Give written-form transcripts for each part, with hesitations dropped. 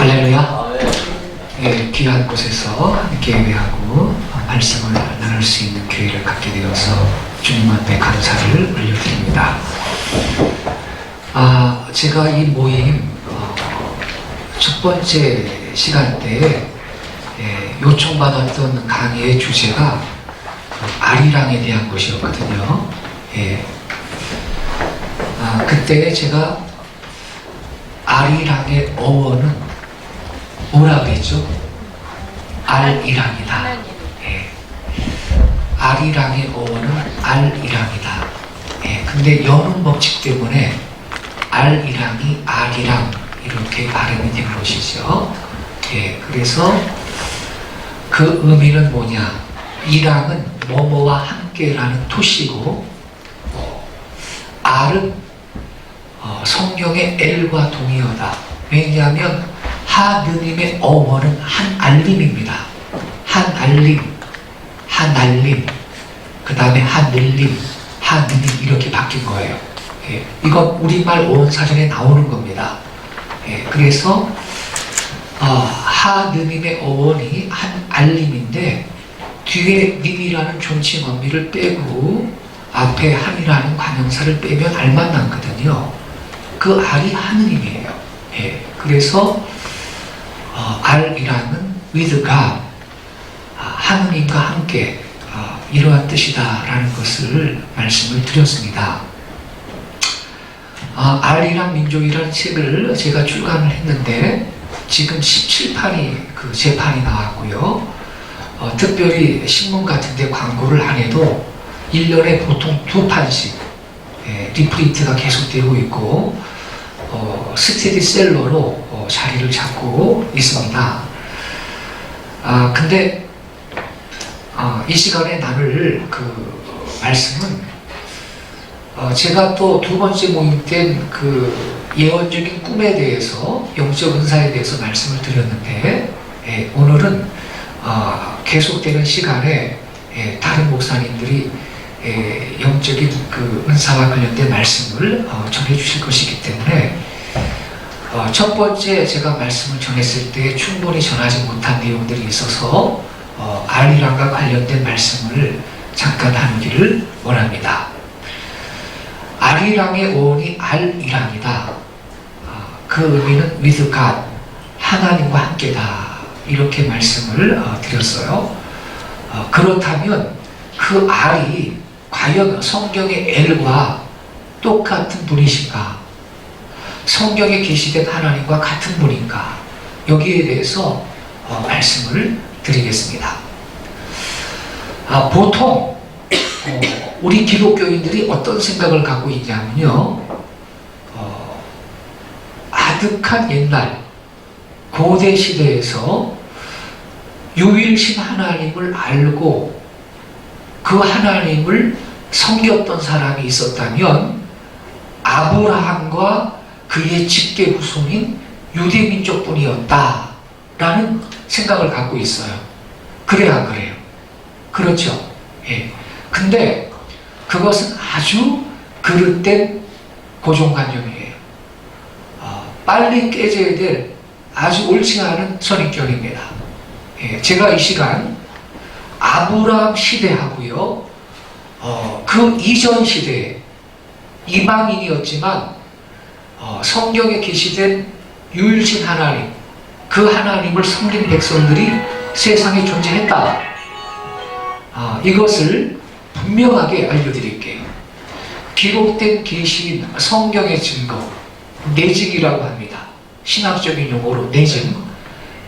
할렐루야. 예, 귀한 곳에서 함께 예배하고 말씀을 나눌 수 있는 기회를 갖게 되어서 주님 앞에 감사를 올려드립니다. 제가 이 모임 첫 번째 시간 때에 요청받았던 강의의 주제가 아리랑에 대한 것이었거든요. 그때 제가 아리랑의 어원은 뭐라 그랬죠? 알이랑이다. 아리랑의 어원은 알이랑이다. 근데 연음 법칙 때문에 알이랑이 아리랑 이렇게 발음이 된 것이죠. 그래서 그 의미는 뭐냐? 이랑은 뭐뭐와 함께라는 토시고, 알은 성경의 엘과 동의어다. 왜냐하면 하느님의 어원은 한알림입니다. 한알림, 한알림, 그 다음에 하늘림, 하느님 이렇게 바뀐 거예요. 이건 우리말 어원사전에 나오는 겁니다. 그래서 하느님의 어원이 한알림인데 뒤에 님이라는 존칭 어미를 빼고 앞에 한이라는 관형사를 빼면 알만 남거든요. 그 알이 하느님이에요. 그래서 알이랑은 with God, 하느님과 함께 이러한 뜻이다라는 것을 말씀을 드렸습니다. 알이랑 민족이라는 책을 제가 출간을 했는데 지금 17판이 그 재판이 나왔고요. 특별히 신문 같은 데 광고를 안 해도 1년에 보통 2판씩 리프린트가 계속되고 있고 스테디셀러로 자리를 잡고 있습니다. 근데 이 시간에 나눌 그 말씀은 제가 또 두 번째 모임 때 그 예언적인 꿈에 대해서 영적 은사에 대해서 말씀을 드렸는데 오늘은 계속되는 시간에 다른 목사님들이 영적인 그 은사와 관련된 말씀을 전해 주실 것이기 때문에 첫 번째 제가 말씀을 전했을 때 충분히 전하지 못한 내용들이 있어서 알이랑과 관련된 말씀을 잠깐 하기를 원합니다. 알이랑의 어원이 알이랑이다. 그 의미는 with God, 하나님과 함께다. 이렇게 말씀을 드렸어요. 그렇다면 그 알이 과연 성경의 엘과 똑같은 분이신가? 성경에 계시된 하나님과 같은 분인가? 여기에 대해서 말씀을 드리겠습니다. 보통 우리 기독교인들이 어떤 생각을 갖고 있냐면요, 아득한 옛날 고대 시대에서 유일신 하나님을 알고 그 하나님을 섬겼던 사람이 있었다면 아브라함과 그의 직계 후손인 유대민족뿐이었다 라는 생각을 갖고 있어요. 그래야 안 그래요? 그렇죠. 근데 그것은 아주 그릇된 고정관념이에요. 빨리 깨져야 될 아주 옳지 않은 선입견입니다. 제가 이 시간 아브라함 시대하고요, 그 이전 시대에 이방인이었지만 성경에 계시된 유일신 하나님, 그 하나님을 섬긴 백성들이 세상에 존재했다. 이것을 분명하게 알려드릴게요. 기록된 계시인 성경의 증거, 내증이라고 합니다. 신학적인 용어로 내증,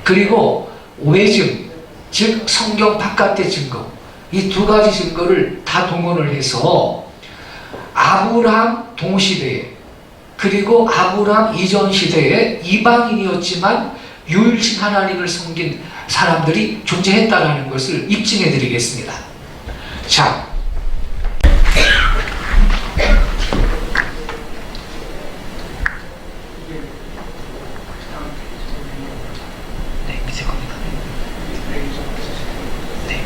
그리고 외증, 즉 성경 바깥의 증거, 이 두 가지 증거를 다 동원을 해서 아브라함 동시대에 그리고 아브라함 이전 시대에 이방인이었지만 유일신 하나님을 섬긴 사람들이 존재했다는 것을 입증해 드리겠습니다. 자, 네, 밑에 겁니다. 네.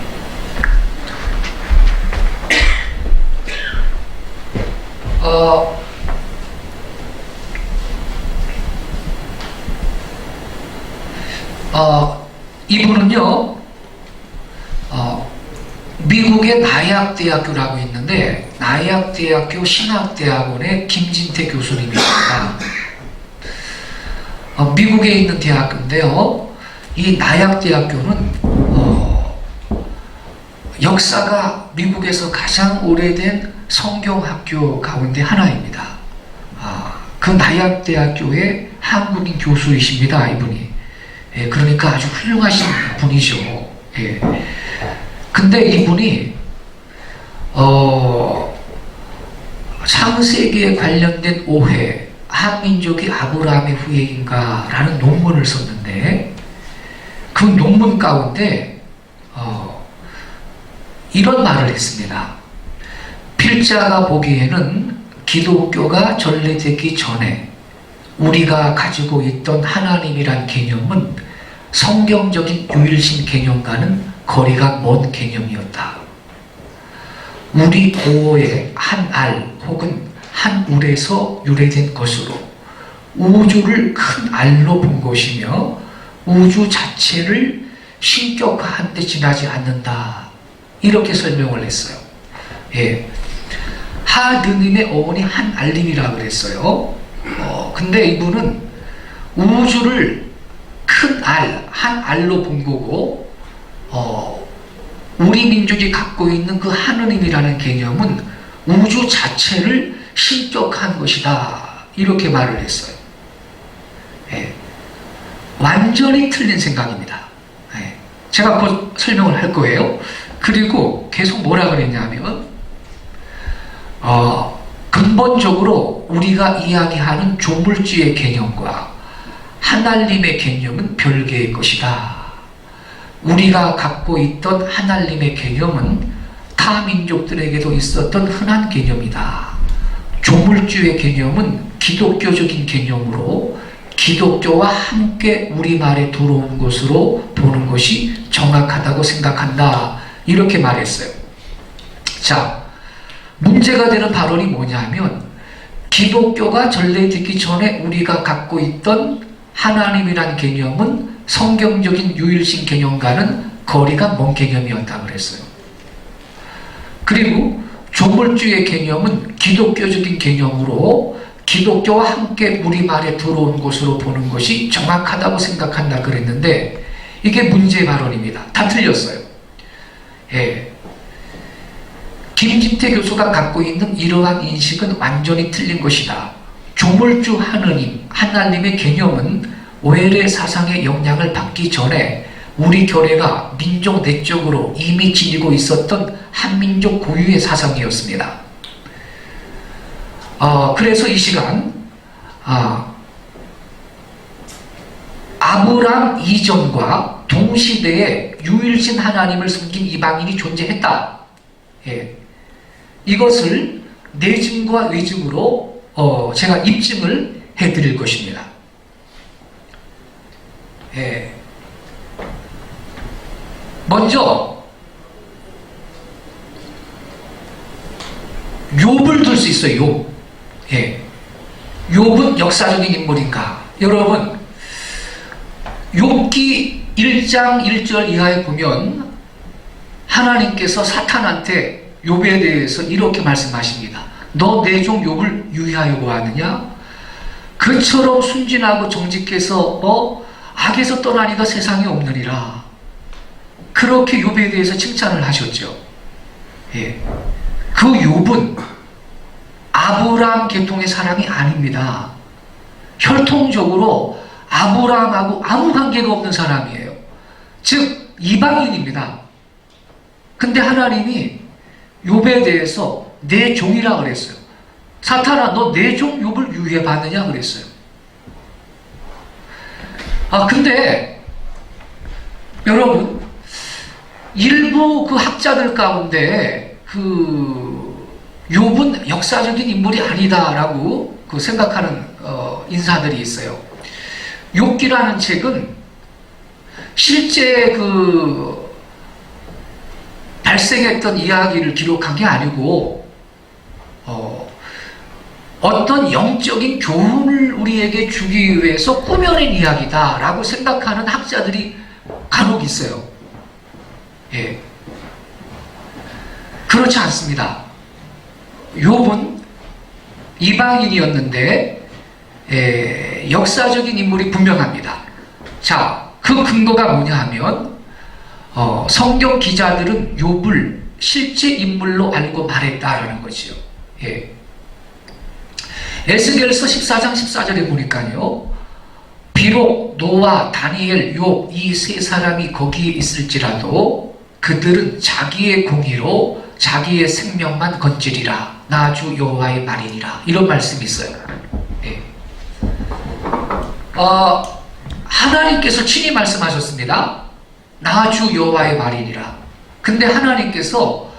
이분은요, 미국의 나약대학교라고 있는데, 나약대학교 신학대학원의 김진태 교수님입니다. 미국에 있는 대학교인데요, 이 나약대학교는 역사가 미국에서 가장 오래된 성경학교 가운데 하나입니다. 그 나약대학교의 한국인 교수이십니다, 이분이. 예, 그러니까 아주 훌륭하신 분이죠. 예. 근데 이분이 창세기에 관련된 오해, 한민족이 아브라함의 후예인가 라는 논문을 썼는데, 그 논문 가운데 이런 말을 했습니다. 필자가 보기에는 기독교가 전래되기 전에 우리가 가지고 있던 하나님이란 개념은 성경적인 유일신 개념과는 거리가 먼 개념이었다. 우리 고어의 한 알 혹은 한 울에서 유래된 것으로 우주를 큰 알로 본 것이며 우주 자체를 신격화한 데 지나지 않는다. 이렇게 설명을 했어요. 예. 하느님의 어머니 한알림이라고 그랬어요. 근데 이분은 우주를 큰 알, 한 알로 본 거고, 우리 민족이 갖고 있는 그 하느님이라는 개념은 우주 자체를 신격한 것이다. 이렇게 말을 했어요. 예. 완전히 틀린 생각입니다. 예. 제가 곧 설명을 할 거예요. 그리고 계속 뭐라 그랬냐면, 근본적으로 우리가 이야기하는 조물주의 개념과 하나님의 개념은 별개의 것이다. 우리가 갖고 있던 하나님의 개념은 타 민족들에게도 있었던 흔한 개념이다. 조물주의 개념은 기독교적인 개념으로 기독교와 함께 우리말에 들어온 것으로 보는 것이 정확하다고 생각한다. 이렇게 말했어요. 자, 문제가 되는 발언이 뭐냐면, 기독교가 전래되기 전에 우리가 갖고 있던 하나님이란 개념은 성경적인 유일신 개념과는 거리가 먼 개념이었다고 그랬어요. 그리고 조물주의 개념은 기독교적인 개념으로 기독교와 함께 우리말에 들어온 것으로 보는 것이 정확하다고 생각한다 그랬는데, 이게 문제의 발언입니다. 다 틀렸어요. 예. 김진태 교수가 갖고 있는 이러한 인식은 완전히 틀린 것이다. 조물주 하나님의 개념은 외래 사상의 영향을 받기 전에 우리 교회가 민족 내적으로 이미 지니고 있었던 한민족 고유의 사상이었습니다. 그래서 이 시간 아브람 이전과 동시대에 유일신 하나님을 섬긴 이방인이 존재했다. 예. 이것을 내증과 외증으로 제가 입증을 해드릴 것입니다. 예. 먼저 욥을 들 수 있어요. 욥. 예. 욥은 역사적인 인물인가? 여러분, 욥기 1장 1절 이하에 보면 하나님께서 사탄한테 욥에 대해서 이렇게 말씀하십니다. 너 내 종 욥을 유의하여 보았느냐? 그처럼 순진하고 정직해서 악에서 떠나니가 세상에 없느니라. 그렇게 욥에 대해서 칭찬을 하셨죠. 예. 그 욥은 아브라함 계통의 사람이 아닙니다. 혈통적으로 아브라함하고 아무 관계가 없는 사람이에요. 즉 이방인입니다. 근데 하나님이 욥에 대해서 내 종이라 그랬어요. 사탄아, 너 내 종 욥을 유의해 봤느냐 그랬어요. 근데 여러분, 일부 그 학자들 가운데 욥은 역사적인 인물이 아니다라고 생각하는 인사들이 있어요. 욥기라는 책은 실제 발생했던 이야기를 기록한 게 아니고 어떤 영적인 교훈을 우리에게 주기 위해서 꾸며낸 이야기다라고 생각하는 학자들이 간혹 있어요. 예. 그렇지 않습니다. 욥은 이방인이었는데 역사적인 인물이 분명합니다. 자, 그 근거가 뭐냐 하면 성경 기자들은 욥을 실제 인물로 알고 말했다라는 거지요. 예. 에스겔서 14장 14절에 보니까요, 비록 노아, 다니엘, 욥 이 세 사람이 거기에 있을지라도 그들은 자기의 공의로 자기의 생명만 건지리라. 나 주 여호와의 말이니라. 이런 말씀이 있어요. 예. 하나님께서 친히 말씀하셨습니다. 나 주 여호와의 말이니라. 근데 하나님께서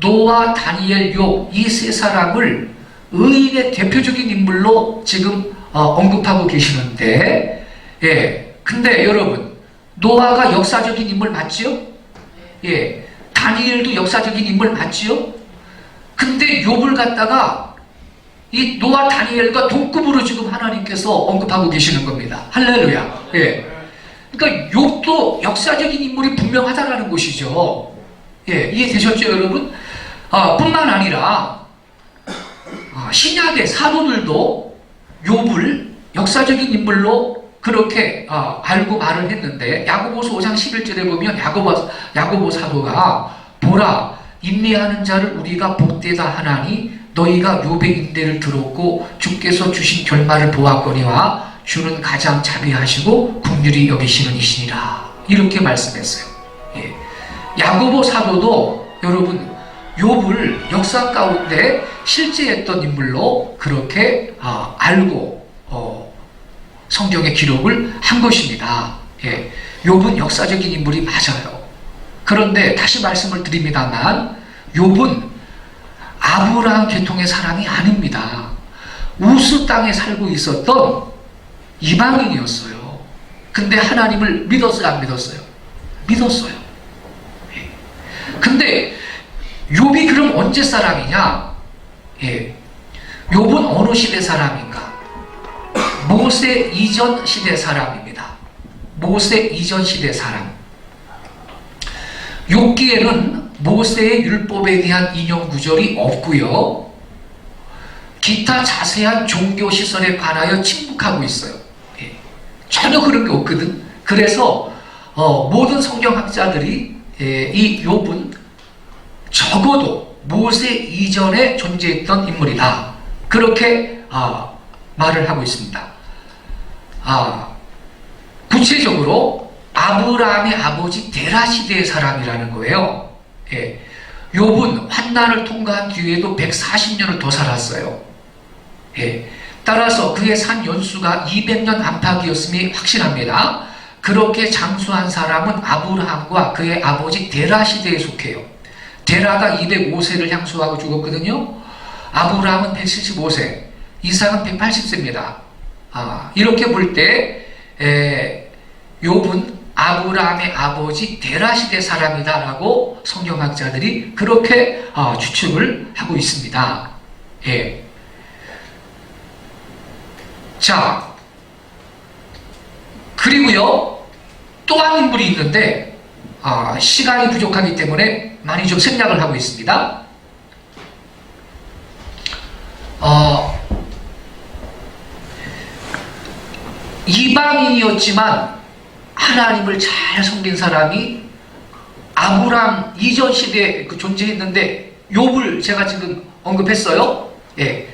노아, 다니엘, 욥 이 세 사람을 의인의 대표적인 인물로 지금 언급하고 계시는데, 예. 근데 여러분, 노아가 역사적인 인물 맞지요? 예. 다니엘도 역사적인 인물 맞지요? 근데 욥을 갖다가 이 노아, 다니엘과 동급으로 지금 하나님께서 언급하고 계시는 겁니다. 할렐루야. 예. 그러니까 욥도 역사적인 인물이 분명하다라는 것이죠. 예. 이해되셨죠, 여러분? 뿐만 아니라 신약의 사도들도 욥을 역사적인 인물로 그렇게 알고 말을 했는데, 야고보서 5장 11절에 보면 야고보 사도가 보라, 인내하는 자를 우리가 복되다 하나니 너희가 욥의 인내를 들었고 주께서 주신 결말을 보았거니와 주는 가장 자비하시고 긍휼히 여기시는 이시니라. 이렇게 말씀했어요. 예. 야고보 사도도 여러분 욥을 역사 가운데 실제했던 인물로 그렇게 알고 성경의 기록을 한 것입니다. 예. 욥은 역사적인 인물이 맞아요. 그런데 다시 말씀을 드립니다만 욥은 아브라함 계통의 사람이 아닙니다. 우스 땅에 살고 있었던 이방인이었어요. 근데 하나님을 믿었어요, 안 믿었어요? 믿었어요. 예. 근데 욥이 그럼 언제 사람이냐? 예. 욥은 어느 시대 사람인가? 모세 이전 시대 사람입니다. 모세 이전 시대 사람. 욥기에는 모세의 율법에 대한 인용 구절이 없고요. 기타 자세한 종교 시설에 관하여 침묵하고 있어요. 예. 전혀 그런 게 없거든. 그래서 모든 성경학자들이 이 욥은 적어도 모세 이전에 존재했던 인물이다. 그렇게 말을 하고 있습니다. 구체적으로 아브라함의 아버지 데라 시대의 사람이라는 거예요. 예. 욥은 환난을 통과한 뒤에도 140년을 더 살았어요. 예. 따라서 그의 산 연수가 200년 안팎이었음이 확실합니다. 그렇게 장수한 사람은 아브라함과 그의 아버지 데라 시대에 속해요. 데라가 205세를 향수하고 죽었거든요. 아브라함은 175세, 이삭은 180세입니다. 이렇게 볼 때 욥은 아브라함의 아버지 데라 시대 사람이다라고 성경학자들이 그렇게 추측을 하고 있습니다. 예. 자, 그리고요 또 한 인물이 있는데 시간이 부족하기 때문에 많이 좀 생략을 하고 있습니다. 이방인이었지만 하나님을 잘 섬긴 사람이 아브람 이전 시대에 존재했는데 욥을 제가 지금 언급했어요. 예.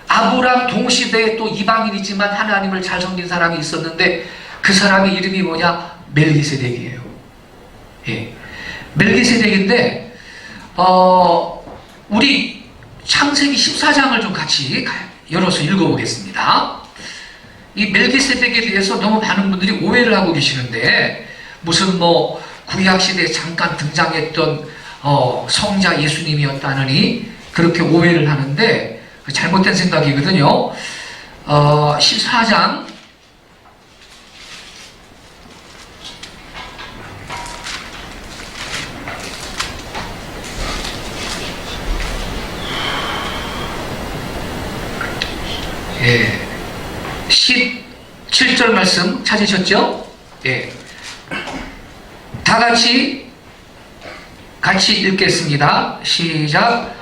아브람 동시대에 또 이방인이지만 하나님을 잘 섬긴 사람이 있었는데 그 사람의 이름이 뭐냐? 멜기세덱이에요. 예. 멜기세덱인데 우리 창세기 14장을 좀 같이 열어서 읽어보겠습니다. 이 멜기세덱에 대해서 너무 많은 분들이 오해를 하고 계시는데 무슨 구약시대에 잠깐 등장했던 성자 예수님이었다느니 그렇게 오해를 하는데 잘못된 생각이거든요. 14장 14장 17절 말씀 찾으셨죠? 예. 다 같이 읽겠습니다. 시작.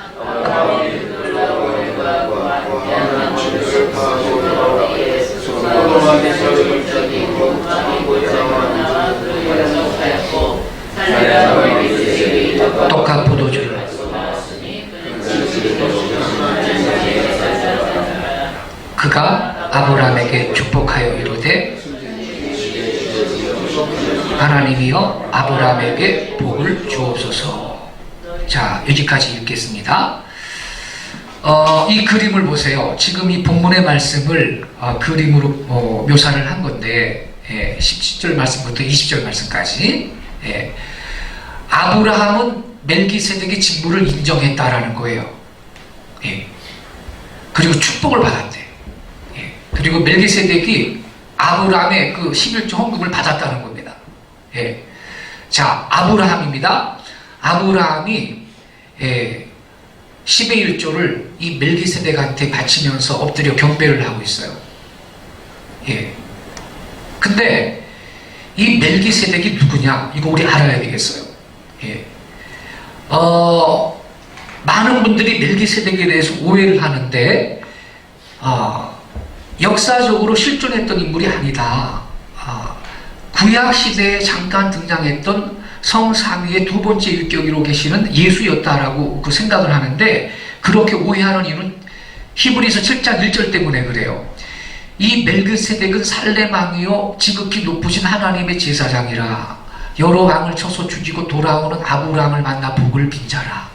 똑같 포도주를 그가 아브라함에게 축복하여 이르되 하나님이여 아브라함에게 복을 주옵소서. 자, 여기까지 읽겠습니다. 이 그림을 보세요. 지금 이 본문의 말씀을 그림으로 묘사를 한 건데 17절 말씀부터 20절 말씀까지 아브라함은 멜기세덱의 직무를 인정했다라는 거예요. 그리고 축복을 받았대. 그리고 멜기세덱이 아브라함의 그 11조 헌금을 받았다는 겁니다. 자, 아브라함입니다. 아브라함이 10의 1조를 이 멜기세덱한테 바치면서 엎드려 경배를 하고 있어요. 근데 이 멜기세덱이 누구냐? 이거 우리 알아야 되겠어요. 많은 분들이 멜기세덱에 대해서 오해를 하는데 역사적으로 실존했던 인물이 아니다. 구약시대에 잠깐 등장했던 성삼위의 두 번째 율격으로 계시는 예수였다라고 그 생각을 하는데, 그렇게 오해하는 이유는 히브리서 7장 1절 때문에 그래요. 이 멜기세덱은 살렘 왕이요 지극히 높으신 하나님의 제사장이라. 여러 왕을 쳐서 죽이고 돌아오는 아브라함을 만나 복을 빈 자라.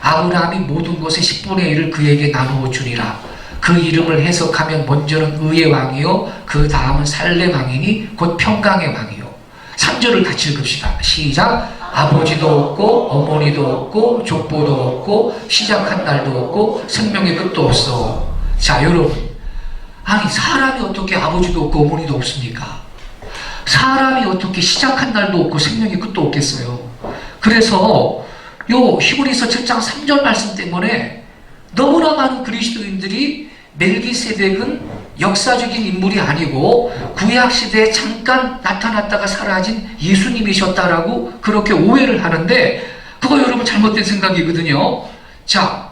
아브라함이 모든 것의 10분의 1을 그에게 나누어 주리라. 그 이름을 해석하면 먼저는 의의 왕이요 그 다음은 살렘 왕이니 곧 평강의 왕이요. 3절을 같이 읽읍시다. 시작. 아버지도 없고 어머니도 없고 족보도 없고 시작한 날도 없고 생명의 끝도 없어. 자, 여러분, 아니 사람이 어떻게 아버지도 없고 어머니도 없습니까? 사람이 어떻게 시작한 날도 없고 생명의 끝도 없겠어요? 그래서 요 히브리서 7장 3절 말씀 때문에 너무나 많은 그리스도인들이 멜기세덱은 역사적인 인물이 아니고 구약시대에 잠깐 나타났다가 사라진 예수님이셨다라고 그렇게 오해를 하는데, 그거 여러분 잘못된 생각이거든요. 자,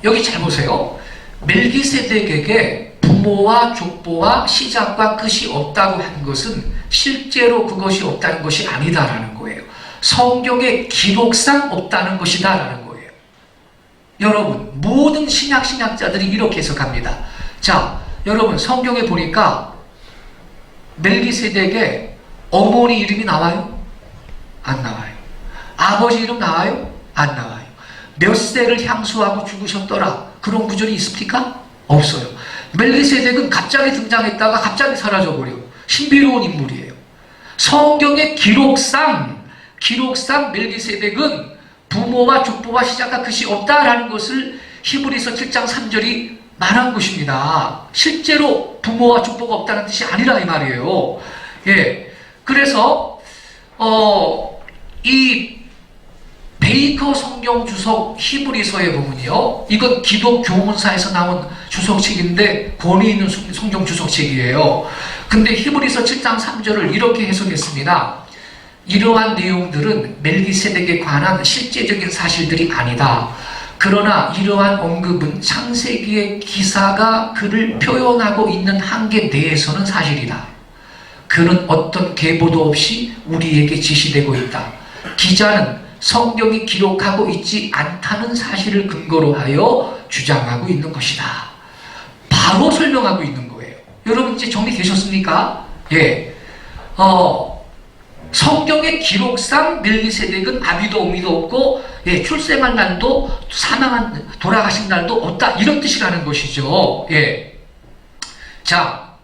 여기 잘 보세요. 멜기세덱에게 부모와 족보와 시작과 끝이 없다고 한 것은 실제로 그것이 없다는 것이 아니다라는 거예요. 성경의 기록상 없다는 것이다라는 거예요. 여러분, 모든 신약자들이 이렇게 해석합니다. 자, 여러분, 성경에 보니까 멜기세덱의 어머니 이름이 나와요? 안 나와요. 아버지 이름 나와요? 안 나와요. 몇 세를 향수하고 죽으셨더라, 그런 구절이 있습니까? 없어요. 멜기세덱은 갑자기 등장했다가 갑자기 사라져버려. 신비로운 인물이에요. 성경의 기록상 멜기세덱은 부모와 족보와 시작과 끝이 없다라는 것을 히브리서 7장 3절이 말한 것입니다. 실제로 부모와 족보가 없다는 뜻이 아니라 이 말이에요. 그래서 이 베이커 성경 주석 히브리서에 보면요, 이건 기독 교문사에서 나온 주석책인데 권위 있는 성경 주석책이에요. 근데 히브리서 7장 3절을 이렇게 해석했습니다. 이러한 내용들은 멜기세덱에 관한 실제적인 사실들이 아니다. 그러나 이러한 언급은 창세기의 기사가 그를 표현하고 있는 한계 내에서는 사실이다. 그는 어떤 계보도 없이 우리에게 지시되고 있다. 기자는 성경이 기록하고 있지 않다는 사실을 근거로 하여 주장하고 있는 것이다. 바로 설명하고 있는 거예요. 여러분 이제 정리되셨습니까? 성경의 기록상 멜기세덱은 아비도 어미도 없고 출생한 날도 돌아가신 날도 없다, 이런 뜻이라는 것이죠. 자,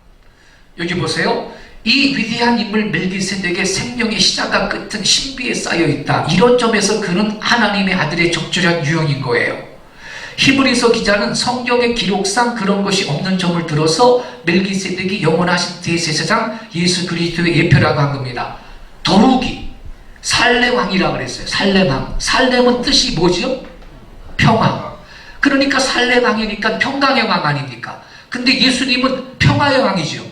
여기 보세요. 이 위대한 인물 멜기세덱의 생명의 시작과 끝은 신비에 쌓여있다. 이런 점에서 그는 하나님의 아들의 적절한 유형인 거예요. 히브리서 기자는 성경의 기록상 그런 것이 없는 점을 들어서 멜기세덱이 영원하신 대제사장 예수 그리스도의 예표라고 한 겁니다. 더욱이 살렘 왕이라고 그랬어요. 살렘 왕. 살렘은 뜻이 뭐죠? 평화. 그러니까 살렘 왕이니까 평강의 왕 아닙니까? 근데 예수님은 평화의 왕이죠.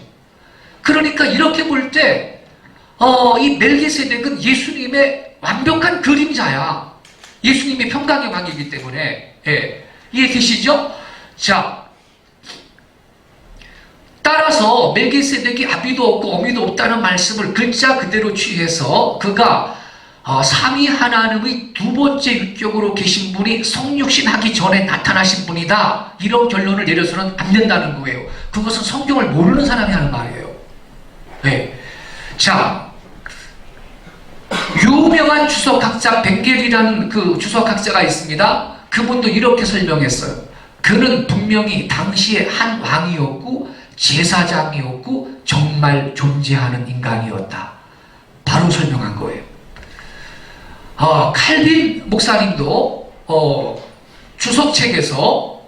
그러니까 이렇게 볼 때 이 멜기세덱은 예수님의 완벽한 그림자야. 예수님이 평강의 왕이기 때문에. 예. 이해되시죠? 자, 따라서 멜기세덱이 아비도 없고 어미도 없다는 말씀을 글자 그대로 취해서 그가 삼위 하나님의 두 번째 육격으로 계신 분이 성육신하기 전에 나타나신 분이다. 이런 결론을 내려서는 안 된다는 거예요. 그것은 성경을 모르는 사람이 하는 말이에요. 네. 자, 유명한 주석학자 벵겔이라는 그 주석학자가 있습니다. 그분도 이렇게 설명했어요. 그는 분명히 당시의 한 왕이었고 제사장이었고 정말 존재하는 인간이었다. 바로 설명한 거예요. 칼빈 목사님도 주석책에서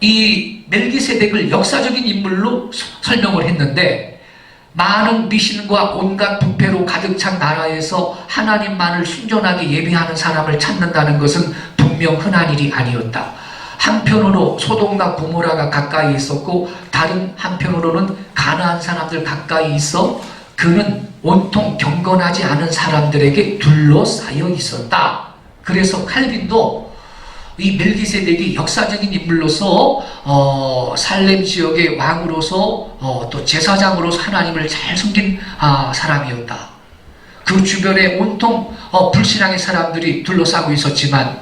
이 멜기세덱을 역사적인 인물로 설명을 했는데, 많은 미신과 온갖 부패로 가득 찬 나라에서 하나님만을 순전하게 예배하는 사람을 찾는다는 것은 분명 흔한 일이 아니었다. 한편으로 소돔과 고모라가 가까이 있었고 다른 한편으로는 가나안 사람들 가까이 있어 그는 온통 경건하지 않은 사람들에게 둘러싸여 있었다. 그래서 칼빈도 이 멜기세덱이 역사적인 인물로서 살렘 지역의 왕으로서 또 제사장으로서 하나님을 잘 섬긴 사람이었다. 그 주변에 온통 불신앙의 사람들이 둘러싸고 있었지만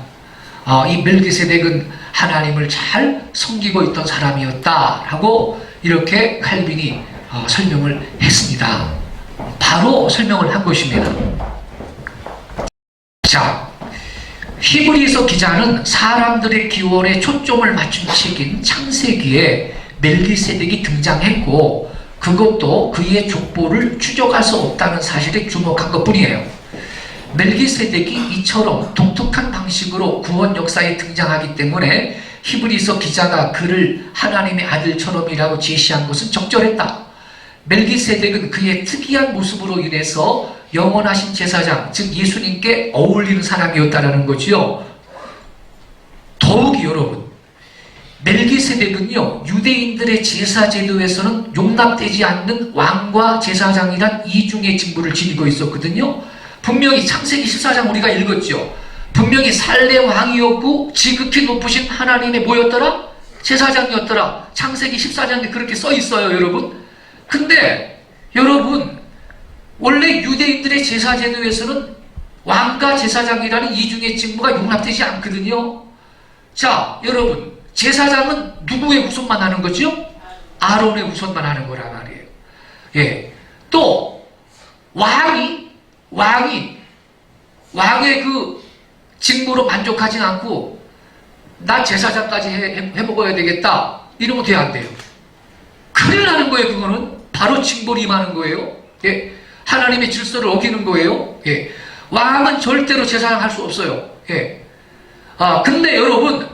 이 멜기세덱은 하나님을 잘 섬기고 있던 사람이었다라고 이렇게 칼빈이 설명을 했습니다. 바로 설명을 한 것입니다. 자, 히브리서 기자는 사람들의 기원에 초점을 맞춘 책인 창세기에 멜기세덱이 등장했고 그것도 그의 족보를 추적할 수 없다는 사실에 주목한 것뿐이에요. 멜기세덱이 이처럼 독특한 방식으로 구원 역사에 등장하기 때문에 히브리서 기자가 그를 하나님의 아들처럼이라고 제시한 것은 적절했다. 멜기세덱은 그의 특이한 모습으로 인해서 영원하신 제사장, 즉 예수님께 어울리는 사람이었다는 거지요. 더욱이 여러분, 멜기세덱은요, 유대인들의 제사 제도에서는 용납되지 않는 왕과 제사장이란 이중의 직무를 지니고 있었거든요. 분명히 창세기 14장 우리가 읽었죠. 분명히 살렘 왕이었고 지극히 높으신 하나님의 뭐였더라? 제사장이었더라. 창세기 14장에 그렇게 써 있어요, 여러분. 근데 여러분, 원래 유대인들의 제사 제도에서는 왕과 제사장이라는 이중의 직무가 용납되지 않거든요. 자, 여러분, 제사장은 누구의 후손만 하는 거죠? 아론의 후손만 하는 거란 말이에요. 예. 또 왕의 그 직무로 만족하지 않고 나 제사장까지 해먹어야 되겠다 이러면 돼야 안 돼요. 큰일 나는 거예요. 그거는 바로 징벌이 임하는 거예요. 예. 하나님의 질서를 어기는 거예요. 예. 왕은 절대로 제사장 할 수 없어요. 예. 근데 여러분,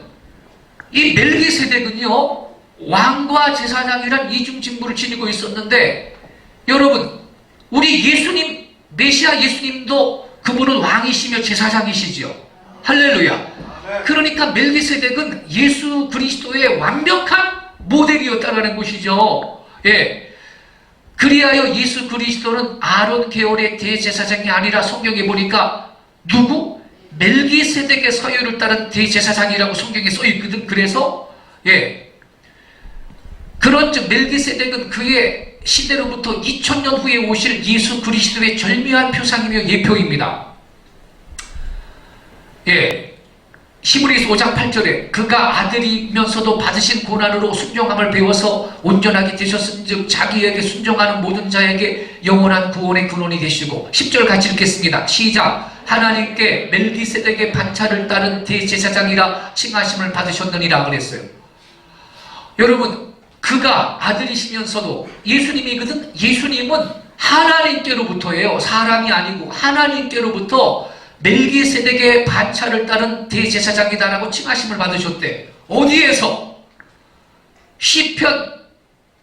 이 멜기세덱은요, 왕과 제사장이란 이중 직무를 지니고 있었는데, 여러분, 우리 예수님, 메시아 예수님도 그분은 왕이시며 제사장이시죠. 할렐루야. 그러니까 멜기세덱은 예수 그리스도의 완벽한 모델이었다는 것이죠. 예. 그리하여 예수 그리스도는 아론 계열의 대제사장이 아니라 성경에 보니까 누구? 멜기세덱의 서열을 따른 대제사장이라고 성경에 써있거든. 그래서 예, 그런즉 멜기세덱은 그의 시대로부터 2000년 후에 오실 예수 그리스도의 절묘한 표상이며 예표입니다. 예, 히브리서 5장 8절에 그가 아들이면서도 받으신 고난으로 순종함을 배워서 온전하게 되셨은즉 자기에게 순종하는 모든 자에게 영원한 구원의 근원이 되시고 10절 같이 읽겠습니다. 시작. 하나님께 멜기세덱의 반차를 따른 대제사장이라 칭하심을 받으셨느니라 그랬어요. 여러분, 그가 아들이시면서도 예수님이거든. 예수님은 하나님께로부터예요. 사람이 아니고 하나님께로부터 멜기세덱의 반차를 따른 대제사장이다라고 칭하심을 받으셨대. 어디에서? 시편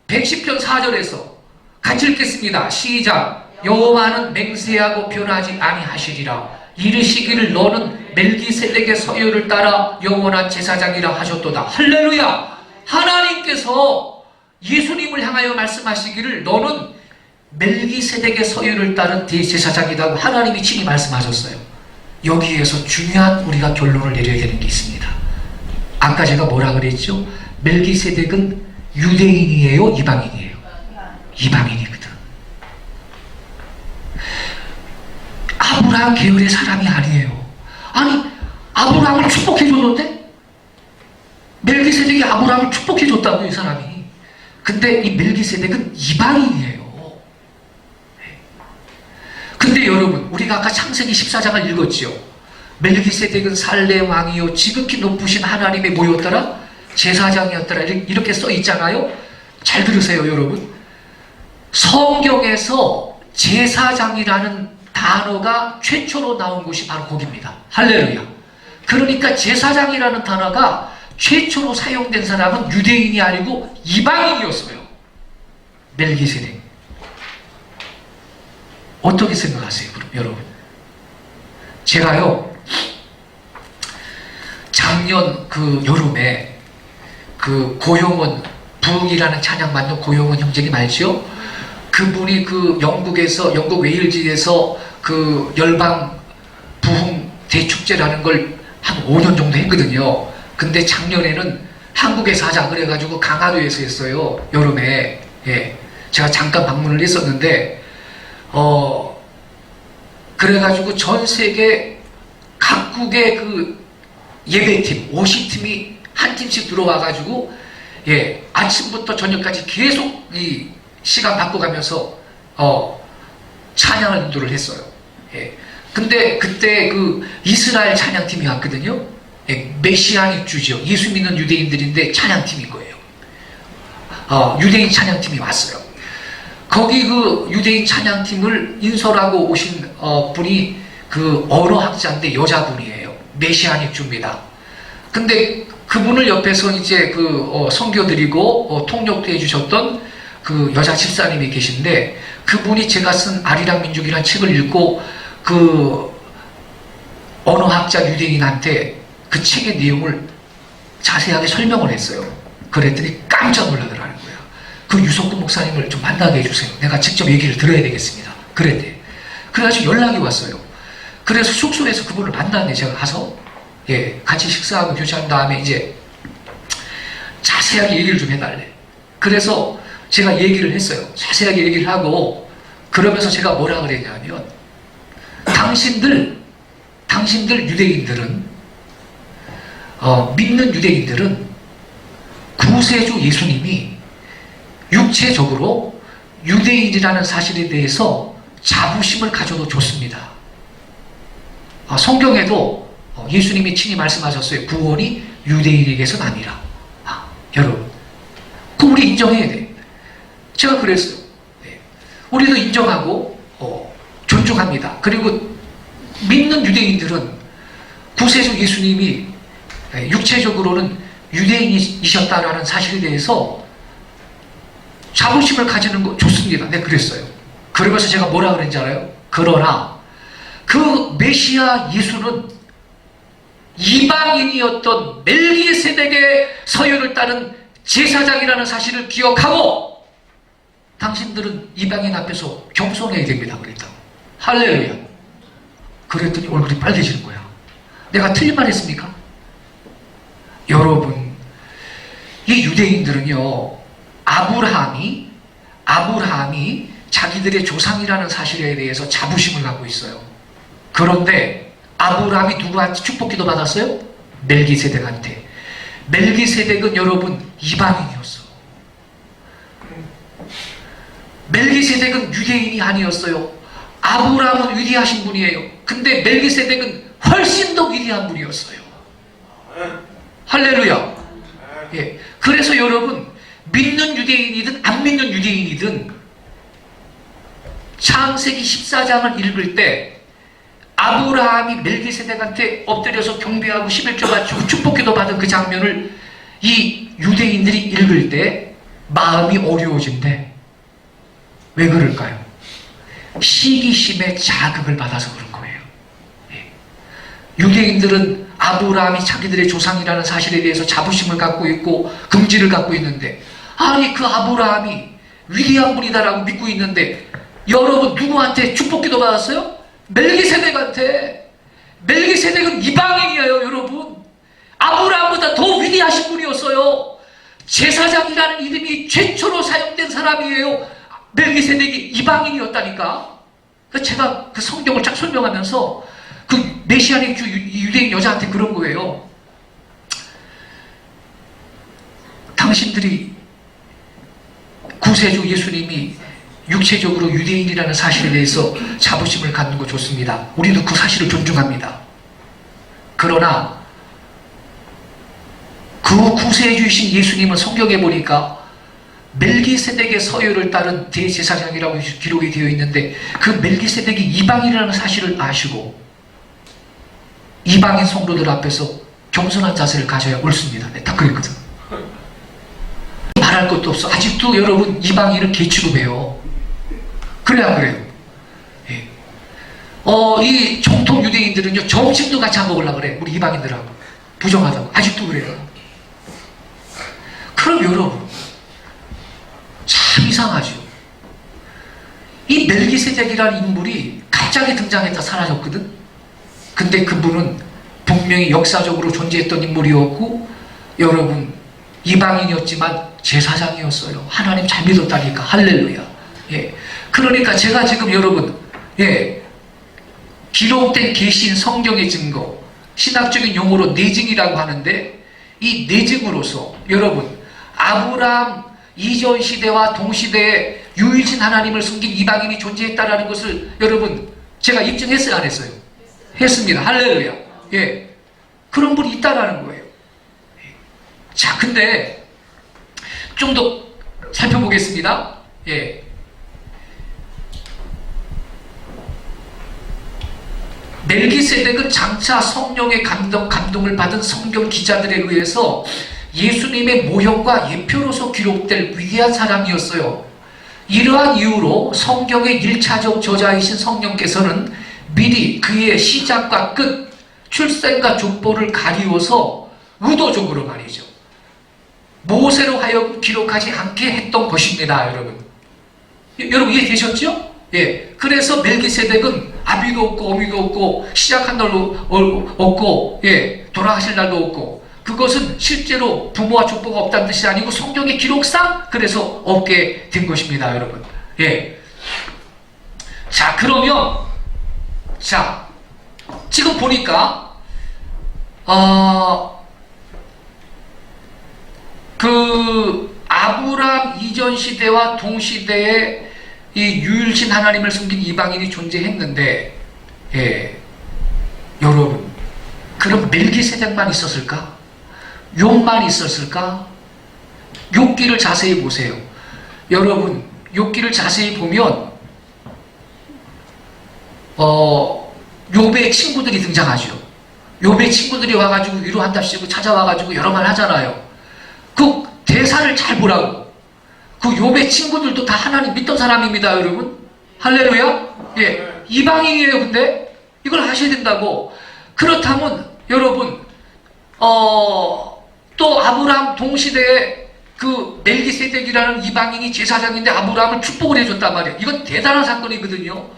110편 4절에서 같이 읽겠습니다. 시작. 여호와는 맹세하고 변하지 아니하시리라. 이르시기를 너는 멜기세덱의 서유를 따라 영원한 제사장이라 하셨도다. 할렐루야! 하나님께서 예수님을 향하여 말씀하시기를 너는 멜기세덱의 서유를 따른 대제사장이라고 하나님이 친히 말씀하셨어요. 여기에서 중요한 우리가 결론을 내려야 되는 게 있습니다. 아까 제가 뭐라 그랬죠? 멜기세덱은 유대인이에요? 이방인이에요? 이방인이거든. 아브라함 계열의 사람이 아니에요. 아니, 아브라함을 축복해줬는데? 멜기세덱이 아브라함을 축복해줬다고, 이 사람이. 근데 이 멜기세덱은 이방인이에요. 근데 여러분, 우리가 아까 창세기 14장을 읽었죠. 멜기세덱은 살렘 왕이요 지극히 높으신 하나님의 뭐였더라? 제사장이었더라. 이렇게 써 있잖아요. 잘 들으세요, 여러분. 성경에서 제사장이라는 단어가 최초로 나온 곳이 바로 거기입니다. 할렐루야. 그러니까 제사장이라는 단어가 최초로 사용된 사람은 유대인이 아니고 이방인이었어요. 멜기세덱. 어떻게 생각하세요, 그럼 여러분? 제가요, 작년 그 여름에 그 고용원 부흥이라는 찬양 만든 고용원 형제님 알죠? 그분이 그 영국에서, 영국 웨일즈에서 그 열방 부흥 대축제라는 걸 한 5년 정도 했거든요. 근데 작년에는 한국에서 하자 그래가지고 강화도에서 했어요. 여름에. 예. 제가 잠깐 방문을 했었는데, 그래가지고 전 세계 각국의 그 예배팀, 50팀이 한 팀씩 들어와가지고, 예, 아침부터 저녁까지 계속 이 시간 바꿔가면서, 찬양을 인도를 했어요. 예. 근데 그때 그 이스라엘 찬양팀이 왔거든요. 예, 메시아닉 주죠. 예수 믿는 유대인들인데 찬양팀인 거예요. 유대인 찬양팀이 왔어요. 거기 그 유대인 찬양팀을 인솔하고 오신 분이 그 언어학자인데 여자분이에요. 메시아닉 주입니다. 근데 그분을 옆에서 이제 그 선교드리고 통역도 해주셨던 그 여자 집사님이 계신데, 그분이 제가 쓴 아리랑 민족이라는 책을 읽고 그 언어학자 유대인한테 그 책의 내용을 자세하게 설명을 했어요. 그랬더니 깜짝 놀라더라는 거예요. 그 유석구 목사님을 좀 만나게 해주세요. 내가 직접 얘기를 들어야 되겠습니다. 그랬대. 그래가지고 연락이 왔어요. 그래서 숙소에서 그분을 만났는데 제가 가서, 예, 같이 식사하고 교제한 다음에 이제 자세하게 얘기를 좀 해달래. 그래서 제가 얘기를 했어요. 자세하게 얘기를 하고, 그러면서 제가 뭐라 그랬냐면, 당신들 유대인들은, 믿는 유대인들은 구세주 예수님이 육체적으로 유대인이라는 사실에 대해서 자부심을 가져도 좋습니다. 성경에도 예수님이 친히 말씀하셨어요. 구원이 유대인에게서는 아니라. 여러분, 그거 우리 인정해야 돼. 제가 그랬어요. 네. 우리도 인정하고 존중합니다. 그리고 믿는 유대인들은 구세주 예수님이 육체적으로는 유대인이셨다라는 사실에 대해서 자부심을 가지는 거 좋습니다. 네, 그랬어요. 그러면서 제가 뭐라 그랬는지 알아요? 그러나 그 메시아 예수는 이방인이었던 멜기세덱의 서열을 따른 제사장이라는 사실을 기억하고 당신들은 이방인 앞에서 겸손해야 됩니다. 그랬다고. 할렐루야. 그랬더니 얼굴이 빨개지는 거야. 내가 틀린 말 했습니까? 여러분, 이 유대인들은요, 아브라함이 자기들의 조상이라는 사실에 대해서 자부심을 갖고 있어요. 그런데 아브라함이 누구한테 축복기도 받았어요? 멜기세덱한테. 멜기세덱은 여러분 이방인이었어. 멜기세덱은 유대인이 아니었어요. 아브라함은 위대하신 분이에요. 근데 멜기세덱은 훨씬 더 위대한 분이었어요. 할렐루야. 예. 그래서 여러분, 믿는 유대인이든 안 믿는 유대인이든 창세기 14장을 읽을 때 아브라함이 멜기세덱한테 엎드려서 경배하고 11조 바치고 축복기도 받은 그 장면을 이 유대인들이 읽을 때 마음이 어려워진대. 왜 그럴까요? 시기심에 자극을 받아서 그런 거예요. 예. 유대인들은 아브라함이 자기들의 조상이라는 사실에 대해서 자부심을 갖고 있고 긍지를 갖고 있는데, 아니 그 아브라함이 위대한 분이다라고 믿고 있는데, 여러분 누구한테 축복기도 받았어요? 멜기세덱한테. 멜기세덱은 이방인이에요. 여러분, 아브라함보다 더 위대하신 분이었어요. 제사장이라는 이름이 최초로 사용된 사람이에요. 멜기세덱이 이방인이었다니까. 제가 그 성경을 쫙 설명하면서 그 메시아닉 유대인 여자한테 그런 거예요. 당신들이 구세주 예수님이 육체적으로 유대인이라는 사실에 대해서 자부심을 갖는 거 좋습니다. 우리도 그 사실을 존중합니다. 그러나 그 구세주이신 예수님은 성경에 보니까 멜기세덱의 서열을 따른 대제사장이라고 기록이 되어 있는데, 그 멜기세덱이 이방인이라는 사실을 아시고 이방인 성도들 앞에서 겸손한 자세를 가져야 옳습니다. 네, 다 그랬거든. 말할 것도 없어. 아직도 여러분 이방인을 개취급해요. 그래야 안 그래요? 예. 이 정통 유대인들은요, 점심도 같이 안 먹으려고 그래. 우리 이방인들하고. 부정하다고. 아직도 그래요. 그럼 여러분, 참 이상하죠. 이 멜기세덱이라는 인물이 갑자기 등장했다 사라졌거든. 근데 그분은 분명히 역사적으로 존재했던 인물이었고, 여러분 이방인이었지만 제사장이었어요. 하나님 잘 믿었다니까. 할렐루야. 예. 그러니까 제가 지금 여러분, 예, 기록된 계신 성경의 증거, 신학적인 용어로 내증이라고 하는데, 이 내증으로서 여러분 아브라함 이전 시대와 동시대에 유일신 하나님을 숨긴 이방인이 존재했다라는 것을 여러분 제가 입증했어요, 안 했어요? 했습니다. 할렐루야. 예, 그런 분이 있다라는 거예요. 자, 근데 좀 더 살펴보겠습니다. 예. 멜기세덱은 장차 성령의 감동을 받은 성경 기자들에 의해서 예수님의 모형과 예표로서 기록될 위대한 사람이었어요. 이러한 이유로 성경의 1차적 저자이신 성령께서는 미리 그의 시작과 끝, 출생과 족보를 가리워서 의도적으로 말이죠, 모세로 하여금 기록하지 않게 했던 것입니다. 여러분 이해되셨죠? 예. 그래서 멜기세덱은 아비도 없고 어미도 없고 시작한 날도 없고, 예, 돌아가실 날도 없고, 그것은 실제로 부모와 족보가 없다는 뜻이 아니고 성경의 기록상 그래서 없게 된 것입니다. 여러분. 예. 자, 그러면 자, 지금 보니까 그 아브라함 이전 시대와 동시대에 이 유일신 하나님을 숨긴 이방인이 존재했는데, 예, 여러분, 그럼 멜기세덱만 있었을까? 욥만 있었을까? 욥기를 자세히 보세요. 여러분, 욥기를 자세히 보면 욥의 친구들이 등장하죠. 욥의 친구들이 와가지고 위로한답시고 찾아와가지고 여러 말 하잖아요. 그 대사를 잘 보라고. 그 욥의 친구들도 다 하나님 믿던 사람입니다, 여러분. 할렐루야. 예, 이방인이에요. 근데 이걸 아셔야 된다고. 그렇다면 여러분, 또 아브라함 동시대에 그 멜기세덱이라는 이방인이 제사장인데 아브라함을 축복을 해줬단 말이에요. 이건 대단한 사건이거든요.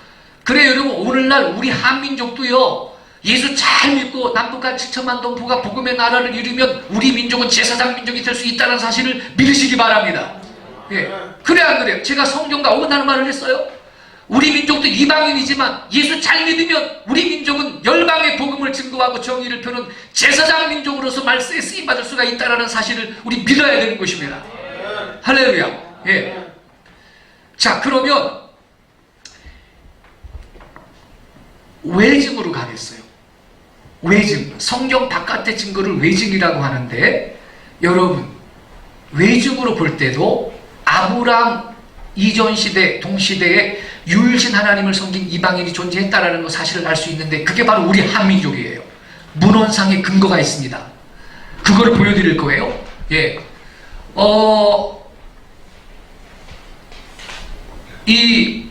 그래 여러분, 오늘날 우리 한민족도요, 예수 잘 믿고 남북한 7천만 동포가 복음의 나라를 이루면 우리 민족은 제사장 민족이 될 수 있다는 사실을 믿으시기 바랍니다. 예, 그래 안 그래요? 제가 성경과 어긋나는 말을 했어요? 우리 민족도 이방인이지만 예수 잘 믿으면 우리 민족은 열방의 복음을 증거하고 정의를 펴는 제사장 민족으로서 말세에 쓰임받을 수가 있다는 사실을 우리 믿어야 되는 것입니다. 할렐루야. 예. 자, 그러면 외증으로 가겠어요. 외증, 성경 바깥의 증거를 외증이라고 하는데, 여러분 외증으로 볼 때도 아브라함 이전 시대, 동시대에 유일신 하나님을 섬긴 이방인이 존재했다라는 거 사실을 알 수 있는데, 그게 바로 우리 한민족이에요. 문헌상의 근거가 있습니다. 그거를 보여드릴 거예요. 예. 이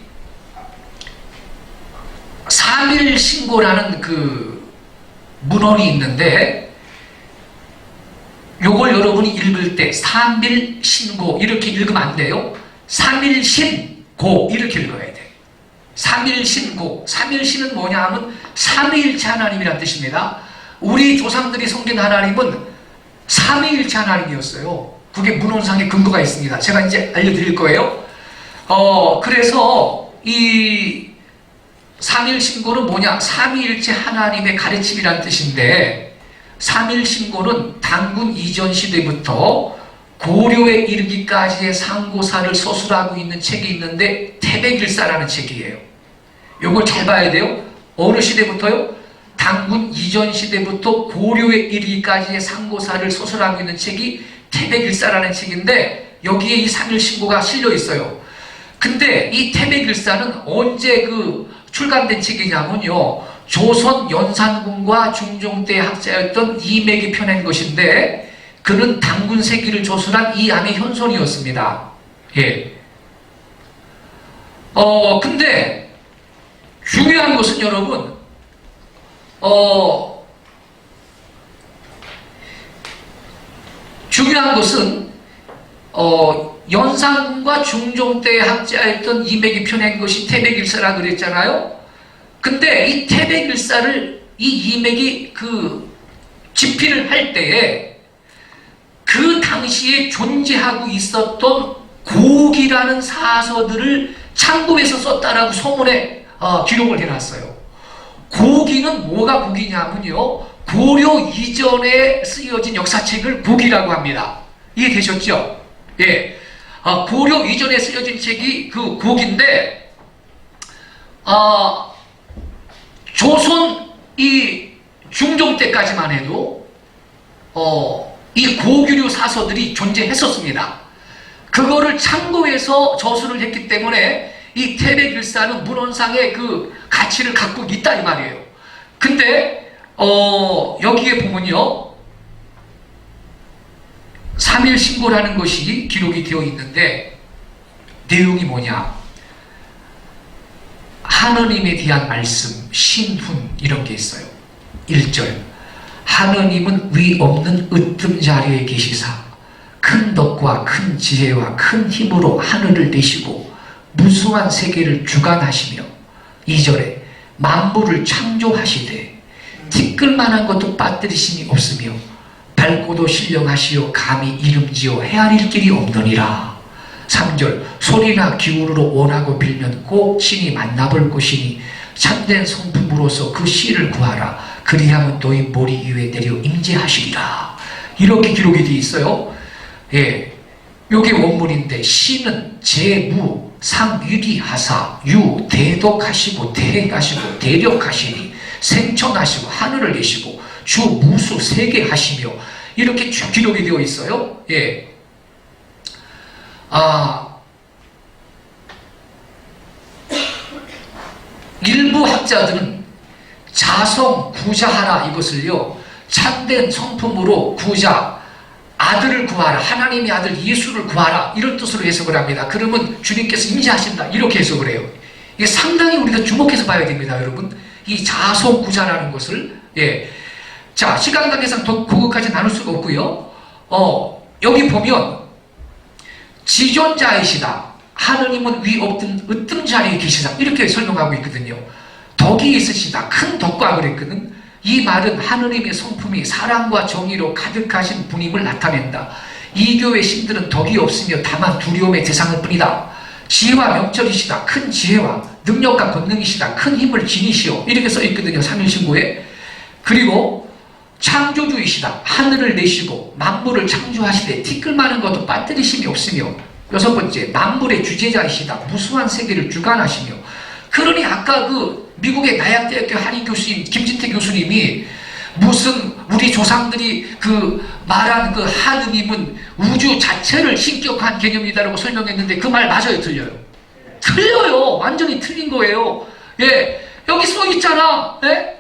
3.1 신고라는 그 문헌이 있는데 요걸 여러분이 읽을 때 삼일신고 이렇게 읽으면 안 돼요. 삼일신고 이렇게 읽어야 돼. 삼일신고. 삼일신은 뭐냐 하면 삼위일체 하나님이란 뜻입니다. 우리 조상들이 섬긴 하나님은 삼위일체 하나님이었어요. 그게 문헌상의 근거가 있습니다. 제가 이제 알려드릴 거예요. 그래서 이 삼일신고는 뭐냐? 삼위일체 하나님의 가르침이란 뜻인데, 삼일신고는 단군 이전 시대부터 고려에 이르기까지의 상고사를 서술하고 있는 책이 있는데 태백일사라는 책이에요. 요걸 잘 봐야 돼요. 어느 시대부터요? 단군 이전 시대부터 고려에 이르기까지의 상고사를 서술하고 있는 책이 태백일사라는 책인데 여기에 이 삼일신고가 실려 있어요. 근데 이 태백일사는 언제 출간된 책이냐면요, 조선 연산군과 중종 때 학자였던 이맥이 펴낸 것인데 그는 단군 세기를 조술한 이 암의 현손이었습니다. 예. 근데 중요한 것은 여러분, 중요한 것은 연산군과 중종 때 학자였던 이맥이 펴낸 것이 태백일사라 그랬잖아요. 근데 이 태백일사를 이 이맥이 집필을 할 때에 그 당시에 존재하고 있었던 고기라는 사서들을 참고해서 썼다라고 소문에 기록을 해놨어요. 고기는 뭐가 고기냐면요, 고려 이전에 쓰여진 역사책을 고기라고 합니다. 이해되셨죠? 예. 고려 이전에 쓰여진 책이 그 고기인데, 조선 이 중종 때까지만 해도 이 고규류 사서들이 존재했었습니다. 그거를 참고해서 저술을 했기 때문에 이 태백일사는 문헌상의 그 가치를 갖고 있다 이 말이에요. 근데 여기에 보면요, 삼일신고라는 것이 기록이 되어 있는데 내용이 뭐냐? 하느님에 대한 말씀, 신훈 이런 게 있어요. 1절, 하느님은 위 없는 으뜸 자리에 계시사 큰 덕과 큰 지혜와 큰 힘으로 하늘을 내시고 무수한 세계를 주관하시며, 2절에 만물을 창조하시되 티끌만한 것도 빠뜨리심이 없으며 밝고도 신령하시오 감히 이름지어 헤아릴 길이 없느니라. 3절, 소리나 기운으로 원하고 빌면 꼭 친히 만나볼 것이니 참된 성품으로서 그 씨를 구하라. 그리하면 너희 머리 위에 내려 임재하시리라. 이렇게 기록이 되어 있어요. 예, 요게 원문인데, 씨는 재무 상위리하사 유 대덕하시고 대행하시고 대력하시니 생천하시고 하늘을 내시고 주 무수 세계 하시며, 이렇게 쭉 기록이 되어 있어요. 예. 일부 학자들은 자성 구자하라 이것을요, 참된 성품으로 구자, 아들을 구하라, 하나님의 아들 예수를 구하라 이런 뜻으로 해석을 합니다. 그러면 주님께서 임재하신다 이렇게 해석을 해요. 이게 상당히 우리가 주목해서 봐야 됩니다, 여러분. 이 자성 구자라는 것을. 예. 자, 시간 관계상 더 그것까지 나눌 수가 없고요. 여기 보면 지존자이시다, 하느님은 위 없던 으뜸 자리에 계시다 이렇게 설명하고 있거든요. 덕이 있으시다, 큰 덕과 그랬거든. 이 말은 하느님의 성품이 사랑과 정의로 가득하신 분임을 나타낸다. 이 교회 신들은 덕이 없으며 다만 두려움의 대상일 뿐이다. 지혜와 명철이시다, 큰 지혜와 능력과 권능이시다, 큰 힘을 지니시오 이렇게 써있거든요, 삼일신고에. 그리고 창조주이시다, 하늘을 내시고 만물을 창조하시되 티끌만한 것도 빠뜨리심이 없으며, 6번째, 만물의 주재자이시다, 무수한 세계를 주관하시며. 그러니 아까 미국의 나약대학교 한인 교수님 김진태 교수님이 무슨 우리 조상들이 말한 하느님은 우주 자체를 신격한 개념이다라고 설명했는데 그 말 맞아요, 틀려요? 틀려요. 완전히 틀린 거예요. 예, 여기 써 있잖아. 예?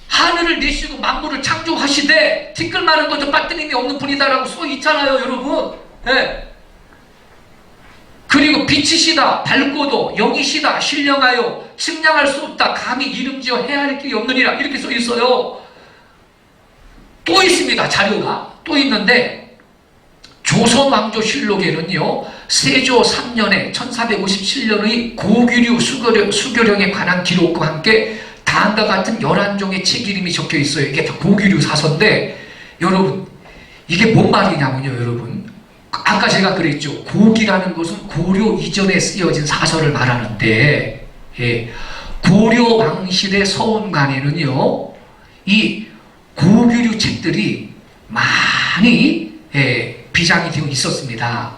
하늘을 내시고 만물을 창조하시되 티끌만한 것도 빠뜨림이 없는 분이다라고 써 있잖아요, 여러분. 예. 그리고 빛이시다, 밝고도 영이시다, 신령하여 측량할 수 없다, 감히 이름지어 헤아릴 길이 없느니라 이렇게 써 있어요. 또 있습니다. 자료가 또 있는데 조선왕조실록에는요 세조 3년에 1457년의 고규류 수교령에 관한 기록과 함께 다음과 같은 11종의 책 이름이 적혀 있어요. 이게 다 고규류 사서인데 여러분 이게 뭔 말이냐면요 여러분 아까 제가 그랬죠. 고기라는 것은 고려 이전에 쓰여진 사서를 말하는데 예, 고려 왕실의 서원관에는요 이 고규류 책들이 많이 비장이 되어 있었습니다.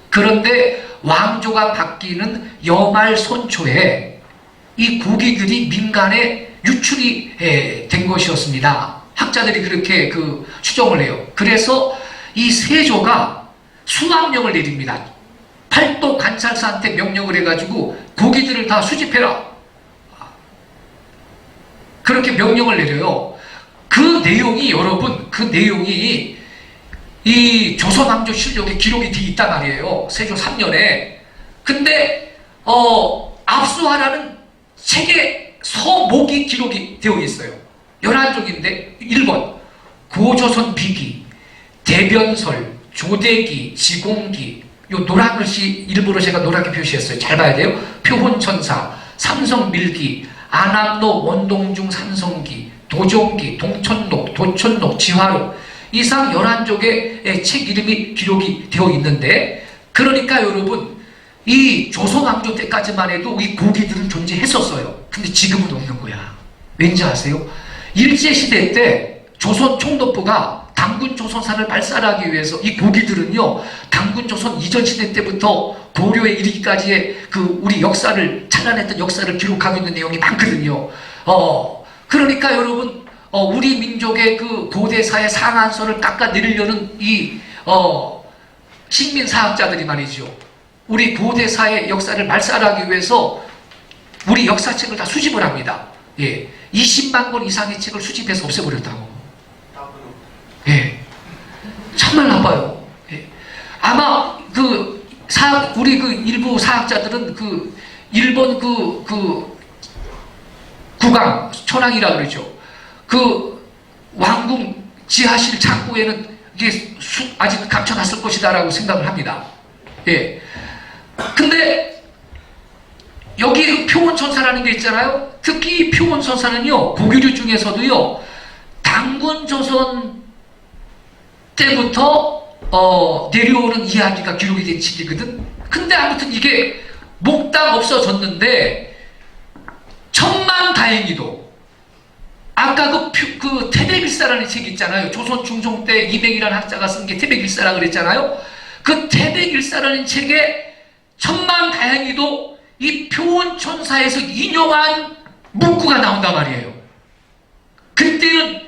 그런데 왕조가 바뀌는 여말 손초에 이 고기들이 민간에 유출이 된 것이었습니다. 학자들이 그렇게 추정을 해요. 그래서 이 세조가 수함령을 내립니다. 팔도 관찰사한테 명령을 해가지고 고기들을 다 수집해라. 그렇게 명령을 내려요. 그 내용이 여러분 그 내용이 이 조선왕조실록에 기록이 되어 있단 말이에요. 세조 3년에. 근데 압수하라는 책에 서목이 기록이 되어 있어요. 11종인데 1번 고조선 비기, 대변설, 조대기, 지공기 요 노란 글씨 일부러 제가 노랗게 표시했어요. 잘 봐야 돼요. 표혼천사, 삼성밀기, 안암로, 원동중, 산성기, 도종기, 동천록, 도천록, 지화록 이상 11족의 책 이름이 기록이 되어 있는데 그러니까 여러분 이 조선왕조 때까지만 해도 이 고기들은 존재했었어요. 근데 지금은 없는 거야. 왠지 아세요? 일제시대 때 조선 총독부가 당군 조선사를 발달하기 위해서 이 고기들은요 당군 조선 이전 시대 때부터 고려에 이르기까지의 우리 역사를 찾아냈던 역사를 기록하고 있는 내용이 많거든요. 그러니까 여러분 우리 민족의 고대사의 상한선을 깎아내리려는 이 식민사학자들이 말이죠. 우리 고대사의 역사를 말살하기 위해서 우리 역사책을 다 수집을 합니다. 예, 20만 권 이상의 책을 수집해서 없애버렸다고. 예, 정말 나빠요. 예. 아마 우리 일부 사학자들은 일본 국왕 천황이라 그러죠. 왕궁 지하실 창고에는 이게 아직 감춰놨을 것이다라고 생각을 합니다. 예. 근데 여기 표혼천사라는 게 있잖아요. 특히 이 표혼천사는요 고규류 중에서도요 당군 조선 때부터 내려오는 이야기가 기록이 된 책이거든. 근데 아무튼 이게 몽땅 없어졌는데 천만다행히도 아까 태백일사라는 책 있잖아요. 조선 중종 때 이백이라는 학자가 쓴 게 태백일사라고 그랬잖아요. 그 태백일사라는 책에 천만다행히도 이 표혼천사에서 인용한 문구가 나온단 말이에요. 그때는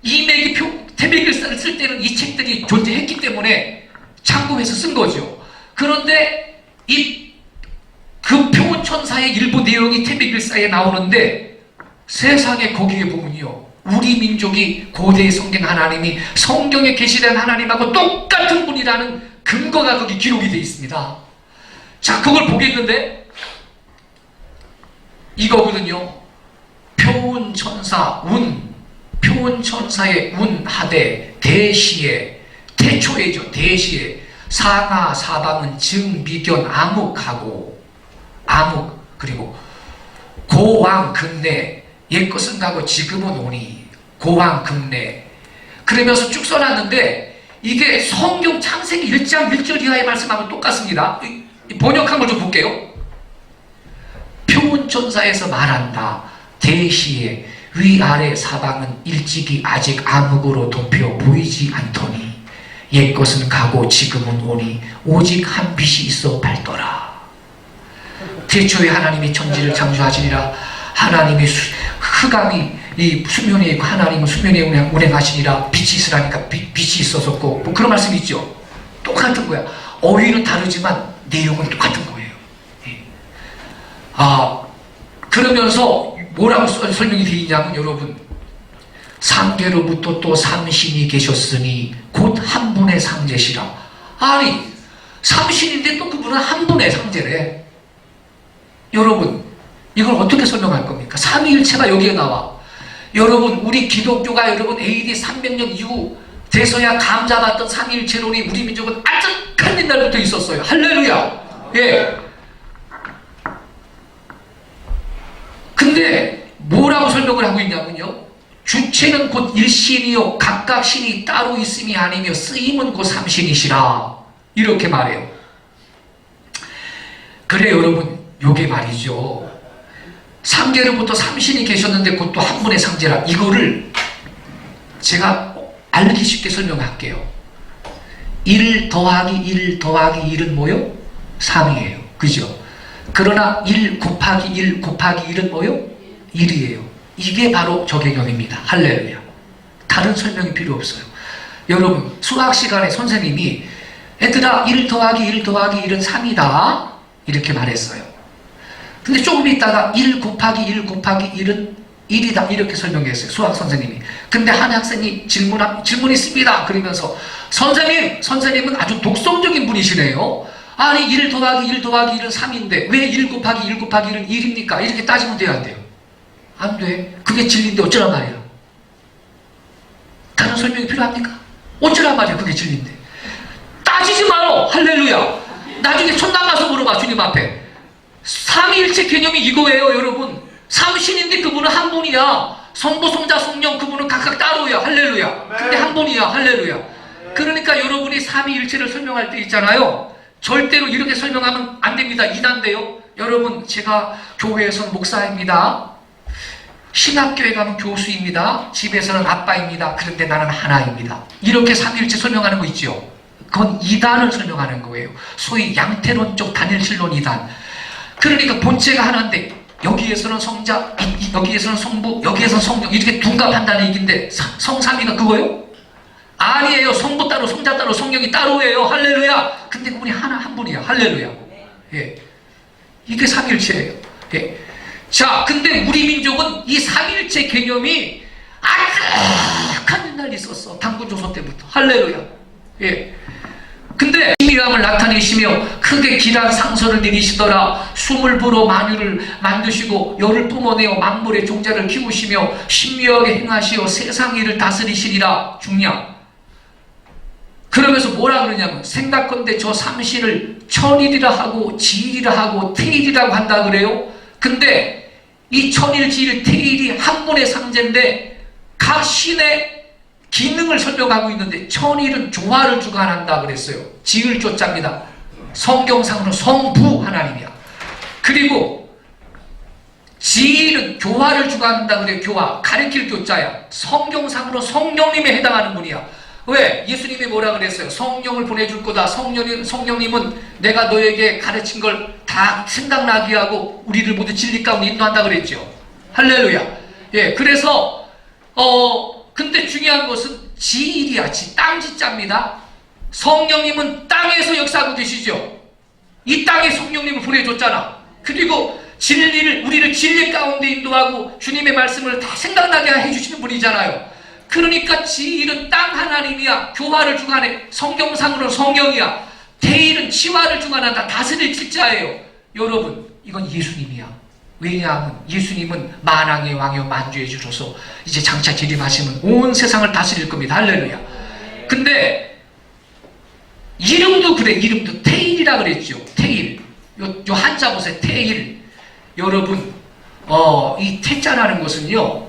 이맥이 태백일사를 쓸 때는 이 책들이 존재했기 때문에 참고해서 쓴 거죠. 그런데 그 표혼천사의 일부 내용이 태백일사에 나오는데 세상에 거기에 보면요 우리 민족이 고대의 성경 하나님이 성경에 계시된 하나님하고 똑같은 분이라는 근거가 거기 기록이 되어 있습니다. 자, 그걸 보겠는데 이거거든요. 표혼천사 표혼천사의 운하되 대시에 태초에죠. 대시에 상하 사방은 증미견 암흑하고 암흑 그리고 고왕 극내 옛것은 가고 지금은 오니 고왕 극내 그러면서 쭉 써놨는데 이게 성경 창세기 1장 1절 이하의 말씀하고 똑같습니다. 번역한 걸 좀 볼게요. 표혼천사에서 말한다. 대시에 위아래 사방은 일찍이 아직 암흑으로 덮여 보이지 않더니 옛것은 가고 지금은 오니 오직 한 빛이 있어 밝더라. 태초에 하나님이 천지를 창조하시니라. 하나님이 흑암이 이 수면에 있고 하나님은 수면에 운행하시니라. 빛이 있으라니까 빛이 있었었고 뭐 그런 말씀이 있죠. 똑같은 거야. 어휘는 다르지만 내용은 똑같은 거예요. 예. 그러면서 뭐라고 설명이 되어 있냐면 여러분 상계로부터 또 삼신이 계셨으니 곧 한 분의 상제시라. 아니 삼신인데 또 그분은 한 분의 상제래. 여러분 이걸 어떻게 설명할 겁니까? 삼위일체가 여기에 나와. 여러분 우리 기독교가 여러분 AD 300년 이후 돼서야 감잡았던 삼위일체론이 우리 민족은 아득한 옛날부터 있었어요. 할렐루야. 예. 근데 뭐라고 설명을 하고 있냐면요, 주체는 곧 일신이요 각각 신이 따로 있음이 아니며 쓰임은 곧 삼신이시라, 이렇게 말해요. 그래 여러분, 요게 말이죠, 상제로부터 삼신이 계셨는데 곧 또 한 분의 상제라. 이거를 제가 알기 쉽게 설명할게요. 1 더하기 1 더하기 1은 뭐요? 3이에요. 그죠? 그러나 1 곱하기 1 곱하기 1은 뭐요? 1이에요. 이게 바로 저 개념입니다. 할렐루야. 다른 설명이 필요 없어요. 여러분 수학 시간에 선생님이 얘들아 1 더하기 1 더하기 1은 3이다 이렇게 말했어요. 근데 조금 있다가 1 곱하기 1 곱하기 1은 1이다 이렇게 설명했어요, 수학 선생님이. 근데 한 학생이 질문 있습니다 그러면서 선생님은 아주 독성적인 분이시네요. 아니 1 더하기 1 더하기 1은 3인데 왜 1 곱하기 1 곱하기 1은 1입니까? 이렇게 따지면 돼요, 안 돼요? 안 돼. 그게 진리인데 어쩌란 말이에요? 다른 설명이 필요합니까? 어쩌란 말이에요? 그게 진리인데. 따지지 마요. 할렐루야. 나중에 천당 가서 물어봐, 주님 앞에. 삼위일체 개념이 이거예요, 여러분. 삼신인데 그분은 한 분이야. 성부, 성자, 성령, 그분은 각각 따로야. 할렐루야. 근데 한 분이야. 할렐루야. 그러니까 여러분이 삼위일체를 설명할 때 있잖아요, 절대로 이렇게 설명하면 안 됩니다. 이단데요. 여러분 제가 교회에서는 목사입니다. 신학교에 가면 교수입니다. 집에서는 아빠입니다. 그런데 나는 하나입니다. 이렇게 삼위일체 설명하는 거 있죠. 그건 이단을 설명하는 거예요. 소위 양태론적 단일신론 이단. 그러니까 본체가 하나인데 여기에서는 성자, 여기에서는 성부, 여기에서는 성령, 이렇게 둔갑한다는 얘기인데 성삼위가 그거요? 아니에요. 성부 따로 성자 따로 성령이 따로예요. 할렐루야. 근데 그분이 한 분이야. 할렐루야. 예. 이게 삼위일체예요. 예. 자, 근데 우리 민족은 이 삼위일체 개념이 아득한 옛날 있었어. 당군조선 때부터. 할렐루야. 예. 근데 신비함을 나타내시며 크게 길한 상소를 내리시더라. 숨을 불어 만유를 만드시고 열을 뿜어내어 만물의 종자를 키우시며 신묘하게 행하시어 세상 일을 다스리시리라. 중량. 그러면서 뭐라 그러냐면 생각건대 저 삼신을 천일이라 하고 지일이라 하고 태일이라고 한다 그래요. 근데 이 천일, 지일, 태일이 한 분의 상제인데 각 신의 기능을 설명하고 있는데 천일은 조화를 주관한다 그랬어요. 지을 조자입니다. 성경상으로 성부 하나님이야. 그리고 지일은 교화를 주관한다 그래요. 교화, 가르칠 교자야. 성경상으로 성령님에 해당하는 분이야. 왜? 예수님이 뭐라 그랬어요? 성령을 보내줄 거다. 성령님은 내가 너에게 가르친 걸 다 생각나게 하고 우리를 모두 진리 가운데 인도한다 그랬죠. 할렐루야. 예, 그래서 근데 중요한 것은 지일이야. 땅지자입니다. 성령님은 땅에서 역사하고 계시죠. 이 땅에 성령님을 보내줬잖아. 그리고 진리를, 우리를 진리 가운데 인도하고 주님의 말씀을 다 생각나게 해주시는 분이잖아요. 그러니까 지일은 땅 하나님이야. 교화를 주관해. 성경상으로는 성령이야. 태일은 치화를 주관한다. 다스릴 질자예요. 여러분 이건 예수님이야. 왜냐하면 예수님은 만왕의 왕이요 만주의 주로서 이제 장차 재림하시면 온 세상을 다스릴 겁니다. 할렐루야. 근데 이름도 그래. 이름도 태일이라 그랬죠. 태일. 요 한자 보세요. 태일. 여러분 이 태자라는 것은요,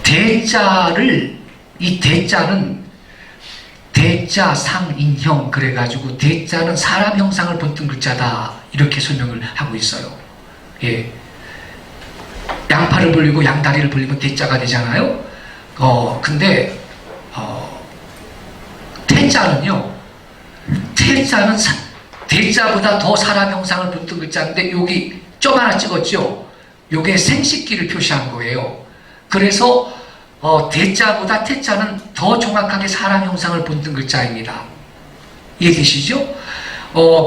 대자를, 이 대자는 대자 상인형 그래가지고 대자는 사람 형상을 본뜬 글자다 이렇게 설명을 하고 있어요. 예. 양팔을 벌리고 양다리를 벌리면 대자가 되잖아요. 근데 태자는요, 태자는 대자보다 더 사람 형상을 본뜬 글자인데 여기 점 하나 찍었죠. 요게 생식기를 표시한 거예요. 그래서 대자보다 태자는 더 정확하게 사람 형상을 본뜬 글자입니다. 이해되시죠?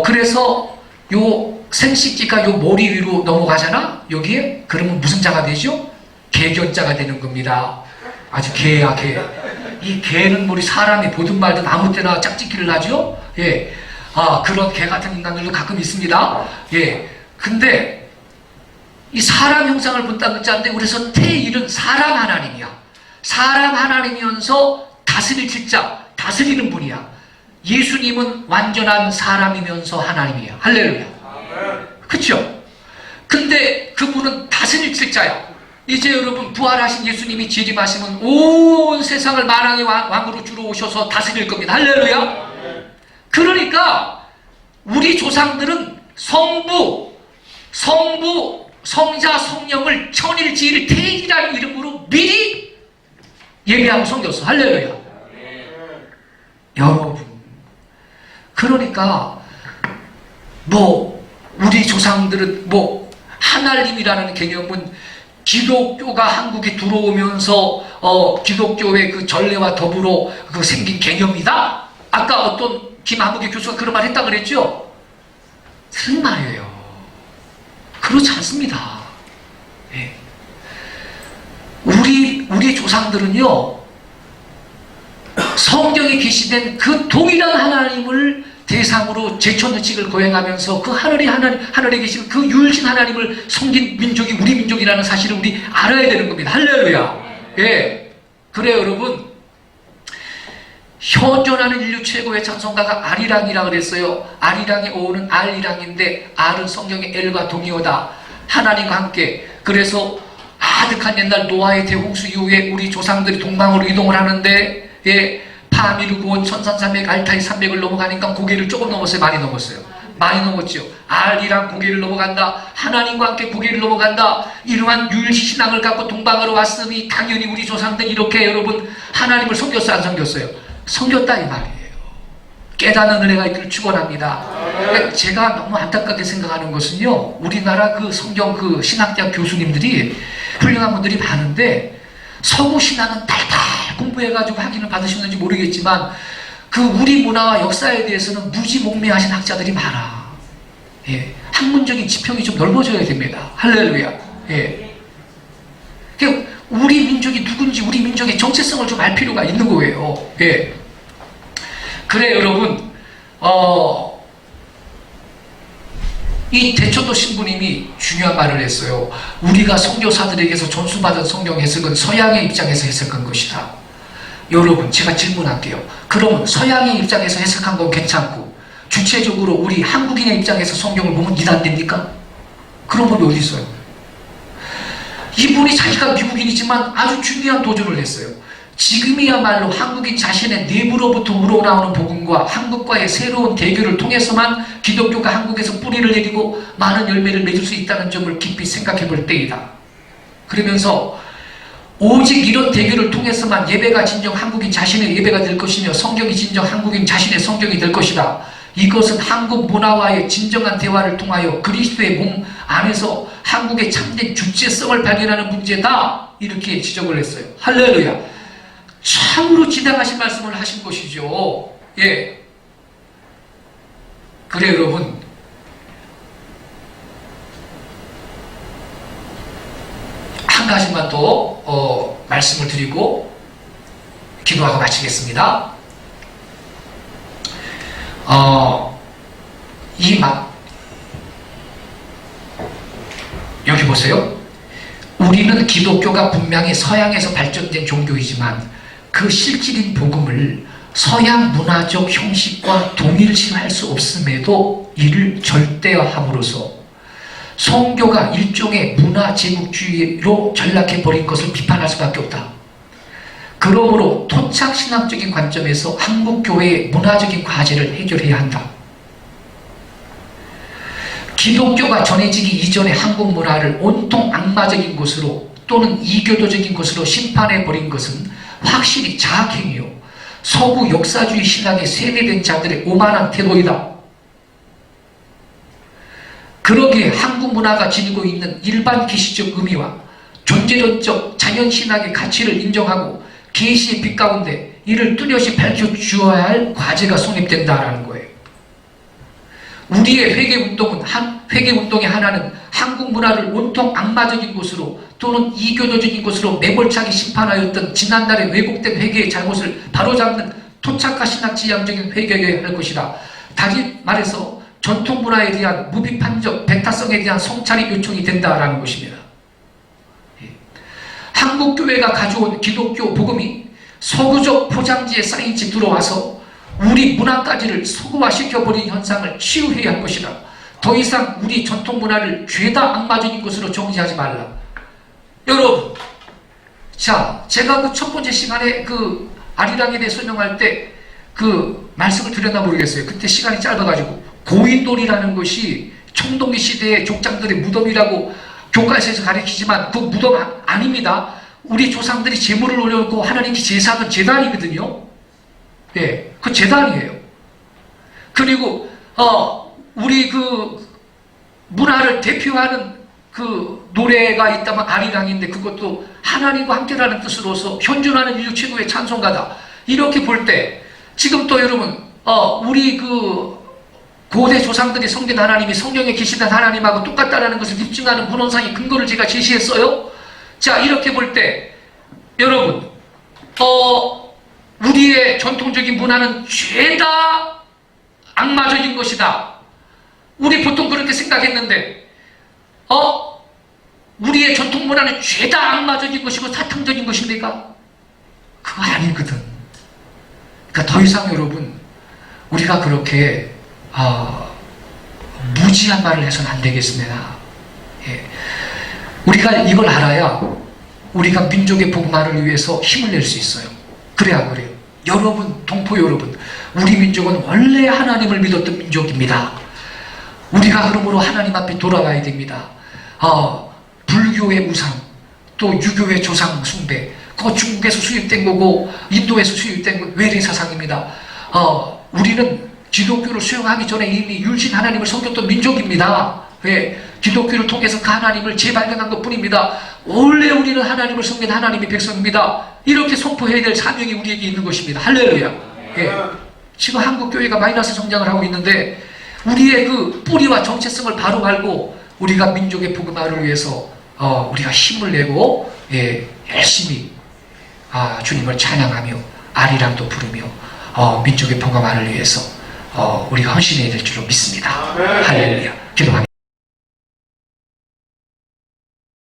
그래서 요 생식기가 요 머리 위로 넘어가잖아? 여기에? 그러면 무슨 자가 되죠? 개견자가 되는 겁니다. 아주 개야, 개. 이 개는 우리 사람이 보든 말든 아무 때나 짝짓기를 하죠? 예. 그런 개 같은 인간들도 가끔 있습니다. 예. 근데 이 사람 형상을 본다는 글자인데 그래서 태일은 사람 하나님이야. 사람 하나님이면서 다스릴 진짜 다스리는 분이야. 예수님은 완전한 사람이면서 하나님이야. 할렐루야. 그쵸? 근데 그분은 다스릴 진짜야. 이제 여러분 부활하신 예수님이 재림하시면 온 세상을 만왕의 왕으로 주로 오셔서 다스릴 겁니다. 할렐루야. 그러니까 우리 조상들은 성부, 성자, 성령을 천일지일 태일이라는 이름으로 미리 예배하고 섬겼어. 할렐루야. 여러분, 그러니까 우리 조상들은 하나님이라는 개념은 기독교가 한국에 들어오면서 기독교의 그 전례와 더불어 그 생긴 개념이다. 아까 어떤 김한국의 교수가 그런 말 했다 그랬죠? 틀린 말이에요. 그렇지 않습니다. 예. 우리 조상들은요, 성경에 계시된 그 동일한 하나님을 대상으로 제천의식을 거행하면서 그 하늘에 계신 그 유일신 하나님을 섬긴 민족이 우리 민족이라는 사실을 우리 알아야 되는 겁니다. 할렐루야. 예. 그래요, 여러분. 현존하는 인류 최고의 찬송가가 아리랑이라 그랬어요. 아리랑의 어원은 알리랑인데 알은 성경의 엘과 동의어다. 하나님과 함께. 그래서 아득한 옛날 노아의 대홍수 이후에 우리 조상들이 동방으로 이동을 하는데, 예, 파미르고온 천산산맥 알타이 산맥을 넘어가니까 고개를 조금 넘었어요? 많이 넘었어요? 많이 넘었죠. 알이랑 고개를 넘어간다. 하나님과 함께 고개를 넘어간다. 이러한 유일신앙을 갖고 동방으로 왔으니 당연히 우리 조상들 이렇게 여러분 하나님을 섬겼어요? 안 섬겼어요? 섬겼다 이 말이에요. 깨닫는 은혜가 있기를 축원합니다. 제가 너무 안타깝게 생각하는 것은요, 우리나라 그 성경 그 신학대학 교수님들이 훌륭한 분들이 많은데 서구 신학은 달달 공부해가지고 확인을 받으셨는지 모르겠지만 그 우리 문화와 역사에 대해서는 무지몽매하신 학자들이 많아. 예, 학문적인 지평이 좀 넓어져야 됩니다. 할렐루야. 예. 그러니까 우리 민족이 누군지 우리 민족의 정체성을 좀 알 필요가 있는 거예요. 예. 그래 여러분, 이 대천도 신부님이 중요한 말을 했어요. 우리가 선교사들에게서 전수받은 성경 해석은 서양의 입장에서 해석한 것이다. 여러분, 제가 질문할게요. 그러면 서양의 입장에서 해석한 건 괜찮고 주체적으로 우리 한국인의 입장에서 성경을 보면 이단됩니까? 그런 법이 어디 있어요? 이분이 자기가 미국인이지만 아주 중요한 도전을 했어요. 지금이야말로 한국인 자신의 내부로부터 우러나오는 복음과 한국과의 새로운 대결을 통해서만 기독교가 한국에서 뿌리를 내리고 많은 열매를 맺을 수 있다는 점을 깊이 생각해 볼 때이다. 그러면서 오직 이런 대결을 통해서만 예배가 진정 한국인 자신의 예배가 될 것이며 성경이 진정 한국인 자신의 성경이 될 것이다. 이것은 한국 문화와의 진정한 대화를 통하여 그리스도의 몸 안에서 한국의 참된 주체성을 발견하는 문제다. 이렇게 지적을 했어요. 할렐루야. 참으로 지당하신 말씀을 하신 것이죠. 예. 그래 여러분, 한 가지만 더 말씀을 드리고 기도하고 마치겠습니다. 여기 보세요. 우리는 기독교가 분명히 서양에서 발전된 종교이지만 그 실질인 복음을 서양 문화적 형식과 동일시할 수 없음에도 이를 절대화함으로써 성교가 일종의 문화 제국주의로 전락해버린 것을 비판할 수밖에 없다. 그러므로 토착신학적인 관점에서 한국교회의 문화적인 과제를 해결해야 한다. 기독교가 전해지기 이전의 한국 문화를 온통 악마적인 것으로 또는 이교도적인 것으로 심판해버린 것은 확실히 자학행위요, 서구 역사주의 신학에 세뇌된 자들의 오만한 태도이다. 그러기에 한국 문화가 지니고 있는 일반 계시적 의미와 존재론적 자연신학의 가치를 인정하고 계시의 빛 가운데 이를 뚜렷이 밝혀주어야 할 과제가 성립된다라는 거예요. 우리의 회개운동의 하나는 한국 문화를 온통 악마적인 것으로 또는 이교도적인 것으로 매몰차게 심판하였던 지난날의 왜곡된 회개의 잘못을 바로잡는 토착화 신학 지향적인 회개여야 할 것이다. 다시 말해서 전통 문화에 대한 무비판적 배타성에 대한 성찰이 요청이 된다라는 것입니다. 한국 교회가 가져온 기독교 복음이 서구적 포장지에 쌓인 채 들어와서 우리 문화까지를 서구화시켜버린 현상을 치유해야 할 것이다. 더 이상 우리 전통 문화를 죄다 악마적인 것으로 정지하지 말라. 여러분, 자, 제가 그 첫 번째 시간에 그 아리랑에 대해 설명할 때 그 말씀을 드렸나 모르겠어요. 그때 시간이 짧아가지고 고인돌이라는 것이 청동기 시대의 족장들의 무덤이라고 교과서에서 가르치지만 그 무덤 아닙니다. 우리 조상들이 제물을 올려놓고 하나님께 제사하던 제단이거든요. 예, 그 제단이에요. 그리고 우리 그 문화를 대표하는 그 노래가 있다면 아리랑인데 그것도 하나님과 함께라는 뜻으로서 현존하는 인류 최고의 찬송가다. 이렇게 볼 때 지금 또 여러분 우리 그 고대 조상들이 섬긴 하나님이 성경에 계시던 하나님하고 똑같다라는 것을 입증하는 문헌상의 근거를 제가 제시했어요. 자, 이렇게 볼 때 여러분 우리의 전통적인 문화는 죄다 악마적인 것이다. 우리 보통 그렇게 생각했는데 우리의 전통 문화는 죄다 악마적인 것이고 사탕적인 것입니까? 그거 아니거든. 그러니까 더 이상 여러분 우리가 그렇게 무지한 말을 해서는 안 되겠습니다. 예. 우리가 이걸 알아야 우리가 민족의 복만을 위해서 힘을 낼 수 있어요. 그래야 그래요. 여러분, 동포 여러분, 우리 민족은 원래 하나님을 믿었던 민족입니다. 우리가 그러므로 하나님 앞에 돌아가야 됩니다. 불교의 우상, 또 유교의 조상 숭배, 그거 중국에서 수입된 거고 인도에서 수입된 거 외래 사상입니다. 우리는 기독교를 수용하기 전에 이미 율신 하나님을 섬겼던 민족입니다. 왜? 기독교를 통해서 그 하나님을 재발견한 것 뿐입니다. 원래 우리는 하나님을 섬긴 하나님의 백성입니다. 이렇게 선포해야 될 사명이 우리에게 있는 것입니다. 할렐루야. 예. 지금 한국교회가 마이너스 성장을 하고 있는데 우리의 그 뿌리와 정체성을 바로 알고 우리가 민족의 복음화를 위해서 우리가 힘을 내고 열심히 주님을 찬양하며 아리랑도 부르며 민족의 복음화를 위해서 우리가 헌신해야 될 줄로 믿습니다. 할렐루야. 기도합니다.